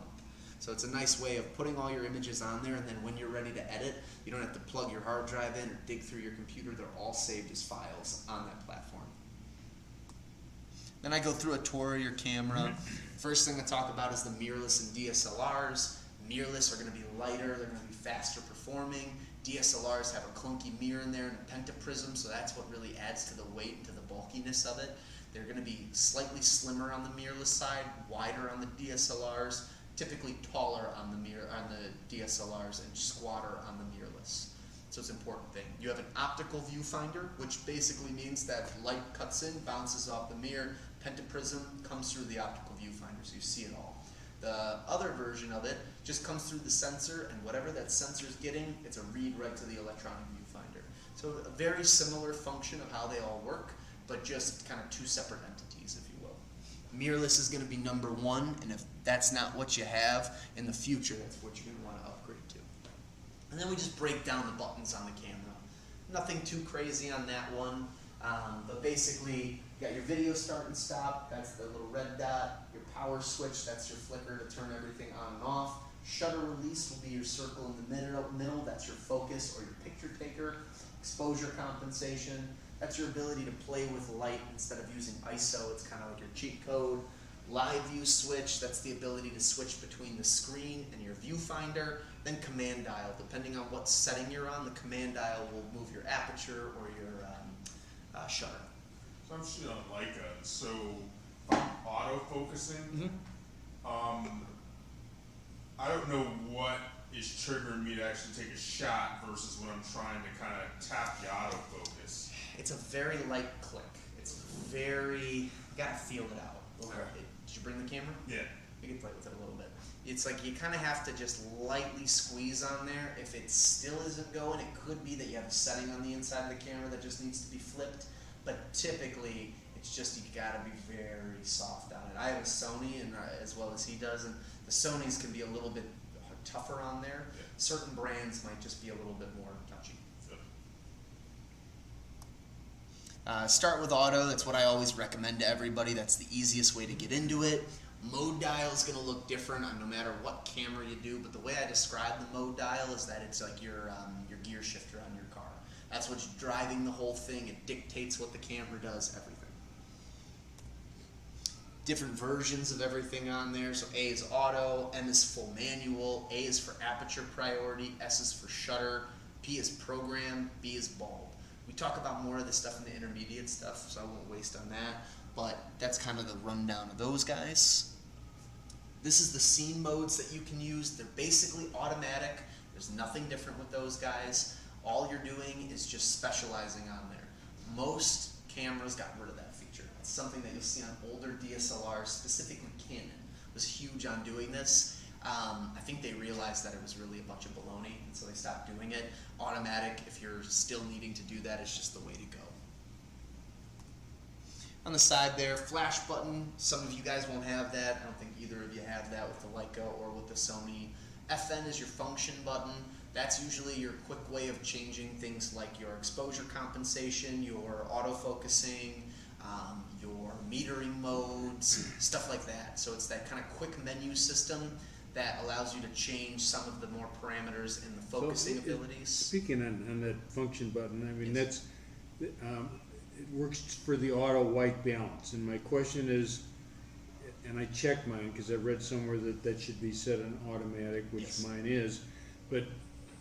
So it's a nice way of putting all your images on there, and then when you're ready to edit, you don't have to plug your hard drive in or dig through your computer. They're all saved as files on that platform. Then I go through a tour of your camera. First thing I talk about is the mirrorless and DSLRs. Mirrorless are going to be lighter, they're going to be faster performing. DSLRs have a clunky mirror in there and a pentaprism, so that's what really adds to the weight and to the bulkiness of it. They're going to be slightly slimmer on the mirrorless side, wider on the DSLRs, typically taller on the DSLRs, and squatter on the mirrorless. So it's an important thing. You have an optical viewfinder, which basically means that light cuts in, bounces off the mirror, pentaprism comes through the optical viewfinder, so you see it all. The other version of it just comes through the sensor, and whatever that sensor's getting, it's a read right to the electronic viewfinder. So a very similar function of how they all work, but just kind of 2 separate entities, if you will. Mirrorless is going to be number 1, and if that's not what you have in the future, that's what you're going to want to upgrade to. And then we just break down the buttons on the camera. Nothing too crazy on that one, but basically you got your video start and stop, that's the little red dot, your power switch, that's your flicker to turn everything on and off. Shutter release will be your circle in the middle, that's your focus or your picture taker. Exposure compensation, that's your ability to play with light instead of using ISO, it's kind of like your cheat code. Live view switch, that's the ability to switch between the screen and your viewfinder. Then command dial, depending on what setting you're on, the command dial will move your aperture or your shutter. So I'm shit on Leica. So if I'm autofocusing, I don't know what is triggering me to actually take a shot versus when I'm trying to kind of tap the autofocus. It's a very light click. It's very, you gotta feel it out. Okay. Did you bring the camera? Yeah. You can play with it a little bit. It's like you kind of have to just lightly squeeze on there. If it still isn't going, it could be that you have a setting on the inside of the camera that just needs to be flipped. But typically, it's just you gotta be very soft on it. I have a Sony, and as well as he does, and the Sonys can be a little bit tougher on there. Yeah. Certain brands might just be a little bit more touchy. Start with auto. That's what I always recommend to everybody. That's the easiest way to get into it. Mode dial is going to look different on no matter what camera you do, but the way I describe the mode dial is that it's like your gear shifter on your car. That's what's driving the whole thing. It dictates what the camera does, everything. Different versions of everything on there. So A is auto, M is full manual, A is for aperture priority, S is for shutter, P is program, B is bulb. We talk about more of this stuff in the intermediate stuff, so I won't waste on that, but that's kind of the rundown of those guys. This is the scene modes that you can use. They're basically automatic. There's nothing different with those guys. All you're doing is just specializing on there. Most cameras got rid of that feature. It's something that you'll see on older DSLRs, specifically Canon, was huge on doing this. I think they realized that it was really a bunch of baloney, and so they stopped doing it. Automatic, if you're still needing to do that, is just the way to go. On the side there, flash button. Some of you guys won't have that. I don't think either of you have that with the Leica or with the Sony. FN is your function button. That's usually your quick way of changing things like your exposure compensation, your autofocusing, your metering modes, stuff like that. So it's that kind of quick menu system that allows you to change some of the more parameters in the focusing abilities. Speaking on that function button, I mean, Yes. it works for the auto white balance, and my question is, and I checked mine because I read somewhere that should be set on automatic, which Yes. mine is, but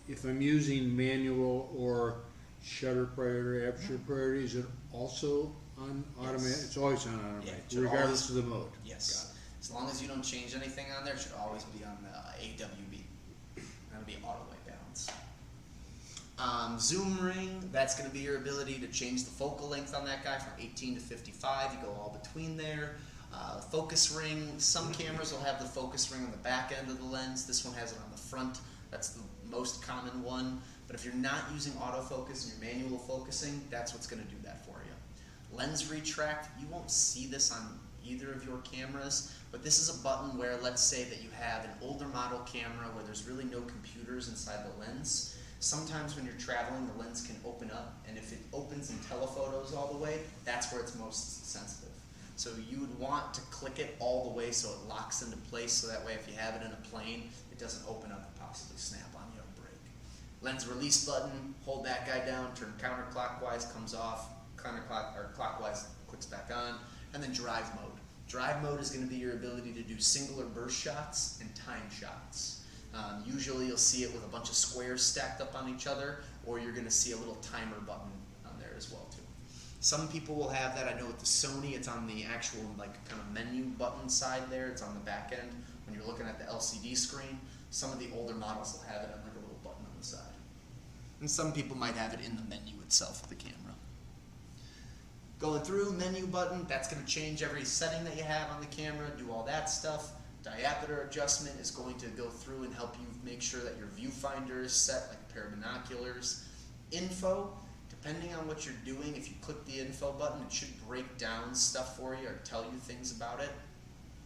if I'm using manual or shutter priority, aperture priority, is it also on automatic? Yes. It's always on Yeah, automatic, it should regardless always- of the mode. Yes. As long as you don't change anything on there, it should always be on the AWB. That'll be auto white balance. Zoom ring, that's going to be your ability to change the focal length on that guy from 18 to 55. You go all between there. Focus ring, some cameras will have the focus ring on the back end of the lens. This one has it on the front. That's the most common one. But if you're not using autofocus and you're manual focusing, that's what's going to do that for you. Lens retract, you won't see this on either of your cameras, but this is a button where, let's say that you have an older model camera where there's really no computers inside the lens. Sometimes when you're traveling, the lens can open up, and if it opens in telephotos all the way, that's where it's most sensitive. So you would want to click it all the way so it locks into place, so that way if you have it in a plane, it doesn't open up and possibly snap on you or break. Lens release button, hold that guy down, turn counterclockwise, comes off, clockwise clicks back on, and then drive mode. Drive mode is going to be your ability to do singular burst shots and time shots. Usually you'll see it with a bunch of squares stacked up on each other, or you're going to see a little timer button on there as well too. Some people will have that. I know with the Sony, it's on the actual like kind of menu button side there. It's on the back end when you're looking at the LCD screen. Some of the older models will have it on like a little button on the side. And some people might have it in the menu itself of the camera. Going through, menu button, that's going to change every setting that you have on the camera, do all that stuff. Diameter adjustment is going to go through and help you make sure that your viewfinder is set, like a pair of binoculars. Info, depending on what you're doing, if you click the info button, it should break down stuff for you or tell you things about it.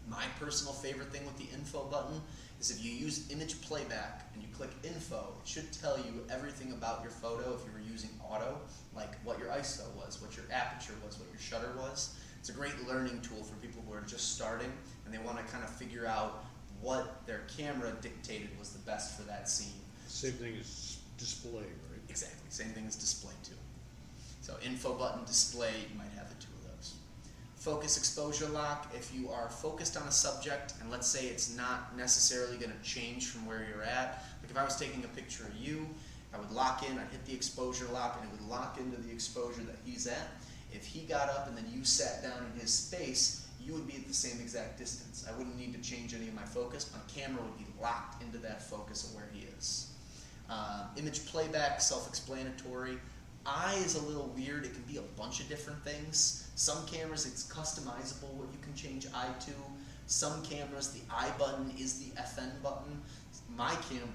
My personal favorite thing with the info button is if you use image playback and you click info, it should tell you everything about your photo if you were using auto, like what your ISO was, what your aperture was, what your shutter was. It's a great learning tool for people who are just starting and they want to kind of figure out what their camera dictated was the best for that scene. Same thing as display, right? Exactly, same thing as display too. So info button, display, you might have the two of those. Focus exposure lock, if you are focused on a subject and let's say it's not necessarily going to change from where you're at, like if I was taking a picture of you, I would lock in, I'd hit the exposure lock and it would lock into the exposure that he's at. If he got up and then you sat down in his space, you would be at the same exact distance. I wouldn't need to change any of my focus. My camera would be locked into that focus of where he is. Image playback, self-explanatory. Eye is a little weird. It can be a bunch of different things. Some cameras, it's customizable what you can change eye to. Some cameras, the I button is the FN button.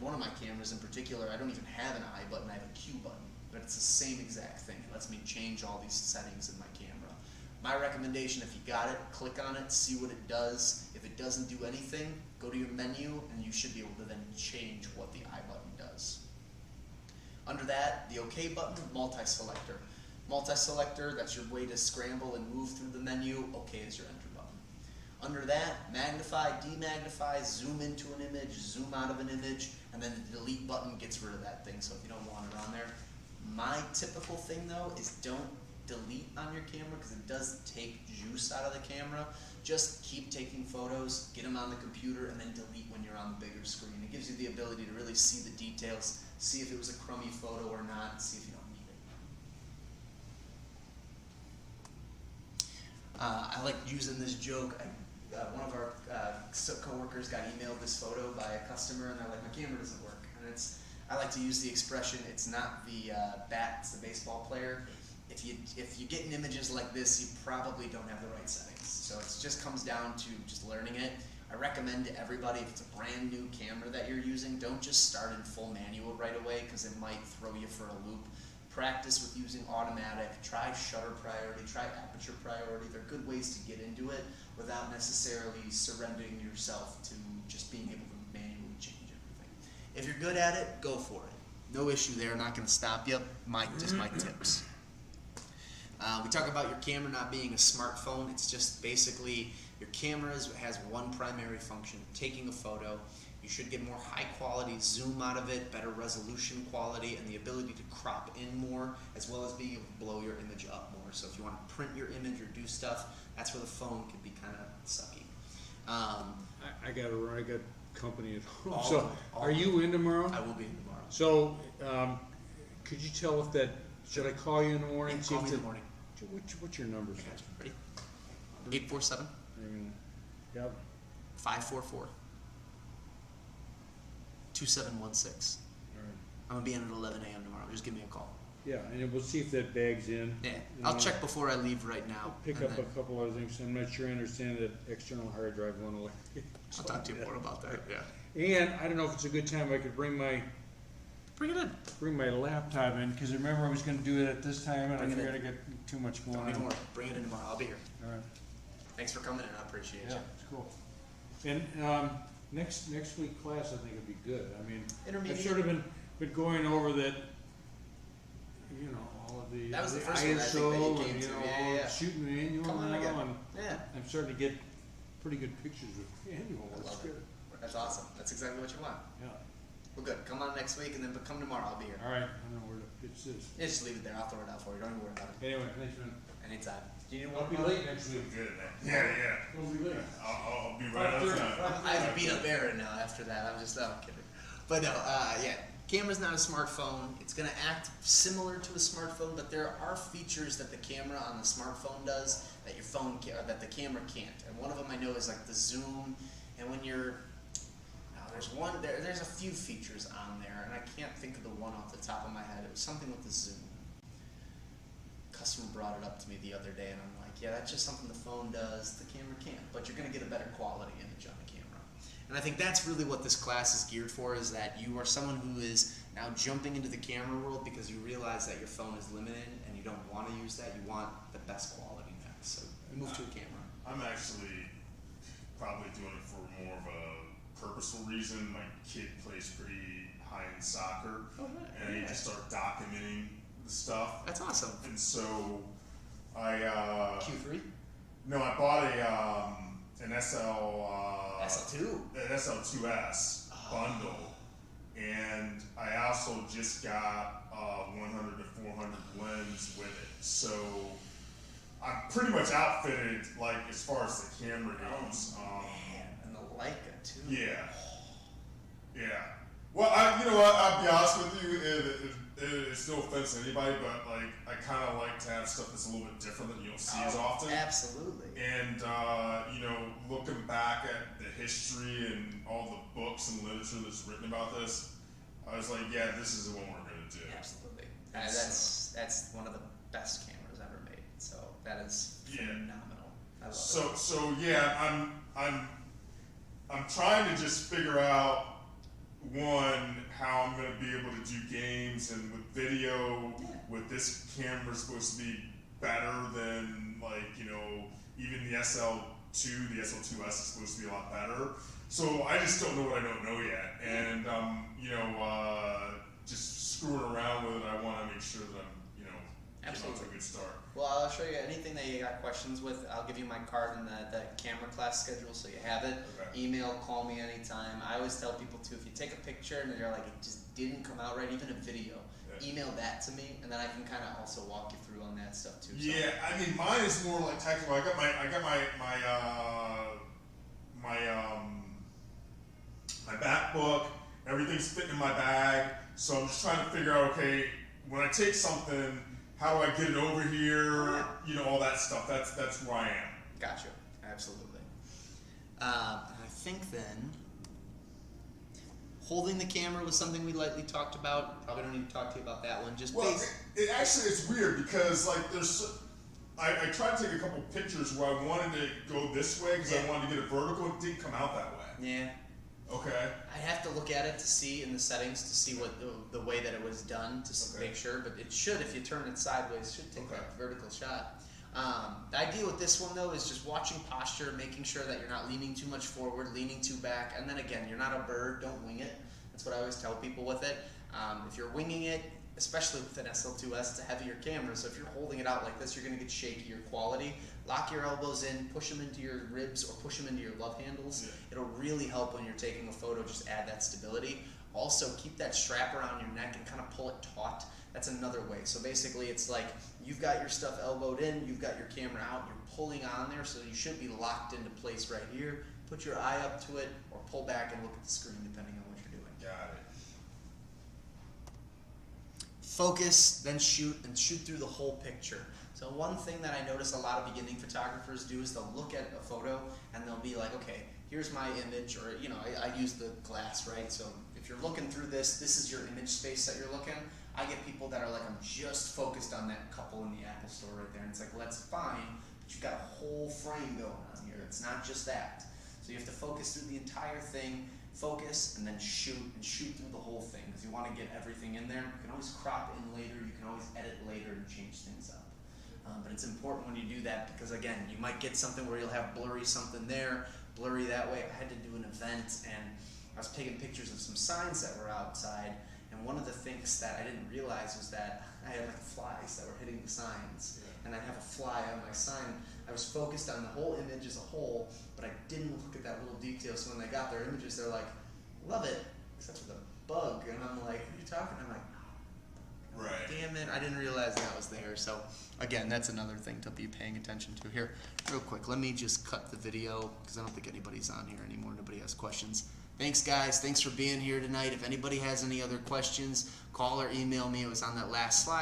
One of my cameras in particular, I don't even have an I button, I have a Q button. But it's the same exact thing. It lets me change all these settings in my camera. My recommendation, if you got it, click on it, see what it does. If it doesn't do anything, go to your menu and you should be able to then change what the I button does. Under that, the OK button, multi-selector. Multi-selector, that's your way to scramble and move through the menu. OK is your enter button. Under that, magnify, demagnify, zoom into an image, zoom out of an image, and then the delete button gets rid of that thing, so if you don't want it on there. My typical thing though is don't delete on your camera because it does take juice out of the camera. Just keep taking photos, get them on the computer, and then delete when you're on the bigger screen. It gives you the ability to really see the details, see if it was a crummy photo or not, see if you don't need it. I like using this joke. One of our co-workers got emailed this photo by a customer and they're like, my camera doesn't work. And I like to use the expression, it's not the bat, it's the baseball player. If you get in images like this, you probably don't have the right settings. So it just comes down to just learning it. I recommend to everybody, if it's a brand new camera that you're using, don't just start in full manual right away because it might throw you for a loop. Practice with using automatic, try shutter priority, try aperture priority. They're good ways to get into it without necessarily surrendering yourself to just being able to manually change everything. If you're good at it, go for it. No issue there, not going to stop you. Just my tips. We talk about your camera not being a smartphone. It's just basically your camera has one primary function, taking a photo. You should get more high quality zoom out of it, better resolution quality, and the ability to crop in more, as well as being able to blow your image up more. So if you want to print your image or do stuff, that's where the phone can be kind of sucky. I got company at home. So are you in tomorrow? I will be in tomorrow. So could you tell if that, should I call you in the morning? Yeah, call me in the morning. What's your number? Ready? 847 Yep. 544 2716. All right. I'm gonna be in at 11 a.m. tomorrow. Just give me a call. Yeah, and we'll see if that bag's in. Yeah, And I'll check before I leave right now. I'll pick and up a then couple other things. I'm not sure I understand that external hard drive went away. I'll talk to you more about that. Yeah. And I don't know if it's a good time I could bring my Bring it in. laptop in, because remember I was going to do it at this time, and Bring I it in. figured I get too much going Don't even on. worry. Bring it in tomorrow. I'll be here. All right. Thanks for coming in. I appreciate Yeah, you. it's cool. And next week class I think would be good. I mean, I've Intermediate. sort of been going over that, you know, all of the That was the first one I think that you ISO came and to. you know, Yeah, all yeah. the shooting manual Come on now, again. and Yeah. I'm starting to get pretty good pictures with manual. I That's love good. it. That's awesome. That's exactly what you want. Yeah. Well, good. Come on next week, and then come tomorrow. I'll be here. All right. I don't know where to pitch this. Yeah, just leave it there. I'll throw it out for you. Don't even worry about it. Anyway, thanks, man. Anytime. Do you need I'll one? be late next week. Good, man. Yeah. I'll be late. I'll be right on 5:30. time. I have to beat up Aaron now after that. I'm kidding. But no, yeah. Camera's not a smartphone. It's gonna act similar to a smartphone, but there are features that the camera on the smartphone does that your phone that the camera can't. And one of them I know is like the zoom. And when you're there's a few features on there, and I can't think of the one off the top of my head. It was something with the zoom. Customer brought it up to me the other day, and I'm like, yeah, that's just something the phone does, the camera can't, but you're going to get a better quality image on the camera. And I think that's really what this class is geared for, is that you are someone who is now jumping into the camera world because you realize that your phone is limited and you don't want to use that. You want the best quality next, so you move to a camera. I'm actually probably doing it for more of a purposeful reason. My kid plays pretty high in soccer, Oh, right. and I need to start documenting the stuff. That's awesome. And so I Q3? no, I bought an SL2? an SL2S bundle, and I also just got 100 to 400 lens with it. So I'm pretty much outfitted, like as far as the camera goes. Man, and the Leica too. Yeah. Well, I'll be honest with you. It's no offense to anybody, but like I kind of like to have stuff that's a little bit different that you don't see as often. Absolutely. And looking back at the history and all the books and literature that's written about this, I was like, yeah, this is the one we're gonna do. Absolutely. That's one of the best cameras ever made. So that is phenomenal. I love it. So yeah, I'm trying to just figure out one how I'm gonna be able to do games, and with video, with this camera supposed to be better than even the SL2, the SL2S is supposed to be a lot better. So I just don't know what I don't know yet, and just screwing around with it. I want to make sure that I'm getting off to a good start. Well, I'll show you anything that you got questions with. I'll give you my card and the camera class schedule so you have it. Okay. Email, call me anytime. I always tell people too, if you take a picture and you're like, it just didn't come out right, even a video, email that to me, and then I can kind of also walk you through on that stuff too. So. Yeah, I mean, mine is more like tactical. I got my back book. Everything's fitting in my bag. So I'm just trying to figure out, okay, when I take something, how do I get it over here? All that stuff. That's where I am. Gotcha. Absolutely. I think then holding the camera was something we lightly talked about. Probably don't need to talk to you about that one. Just Well, it's weird because I tried to take a couple pictures where I wanted to go this way because I wanted to get it vertical. It didn't come out that way. Yeah. Okay. I'd have to look at it to see in the settings to see what the way that it was done to make sure, but it should, if you turn it sideways, should take that vertical shot. The idea with this one though is just watching posture, making sure that you're not leaning too much forward, leaning too back, and then again, you're not a bird, don't wing it. That's what I always tell people with it. If you're winging it, especially with an SL2S, it's a heavier camera, so if you're holding it out like this, you're going to get shakier quality. Lock your elbows in, push them into your ribs or push them into your love handles. Yeah. It'll really help when you're taking a photo, just add that stability. Also, keep that strap around your neck and kind of pull it taut. That's another way. So basically, it's like you've got your stuff elbowed in, you've got your camera out, you're pulling on there, so you should be locked into place right here. Put your eye up to it or pull back and look at the screen depending on what you're doing. Got it. Focus, then shoot, and shoot through the whole picture. So one thing that I notice a lot of beginning photographers do is they'll look at a photo and they'll be like, okay, here's my image, or I use the glass, right? So if you're looking through this is your image space that you're looking. I get people that are like, I'm just focused on that couple in the Apple store right there. And it's like, well, that's fine, but you've got a whole frame going on here. It's not just that. So you have to focus through the entire thing, focus, and then shoot through the whole thing, because you want to get everything in there. You can always crop in later, you can always edit later and change things up. But it's important when you do that because, again, you might get something where you'll have blurry something there, blurry that way. I had to do an event, and I was taking pictures of some signs that were outside, and one of the things that I didn't realize was that I had like flies that were hitting the signs, and I'd have a fly on my sign. I was focused on the whole image as a whole, but I didn't look at that little detail, so when they got their images, they're like, love it, except for the bug, and I'm like, what are you talking? I'm like, Right. damn it, I didn't realize that was there. So again, that's another thing to be paying attention to. Here, real quick, let me just cut the video because I don't think anybody's on here anymore. Nobody has questions. Thanks, guys. Thanks for being here tonight. If anybody has any other questions, call or email me. It was on that last slide.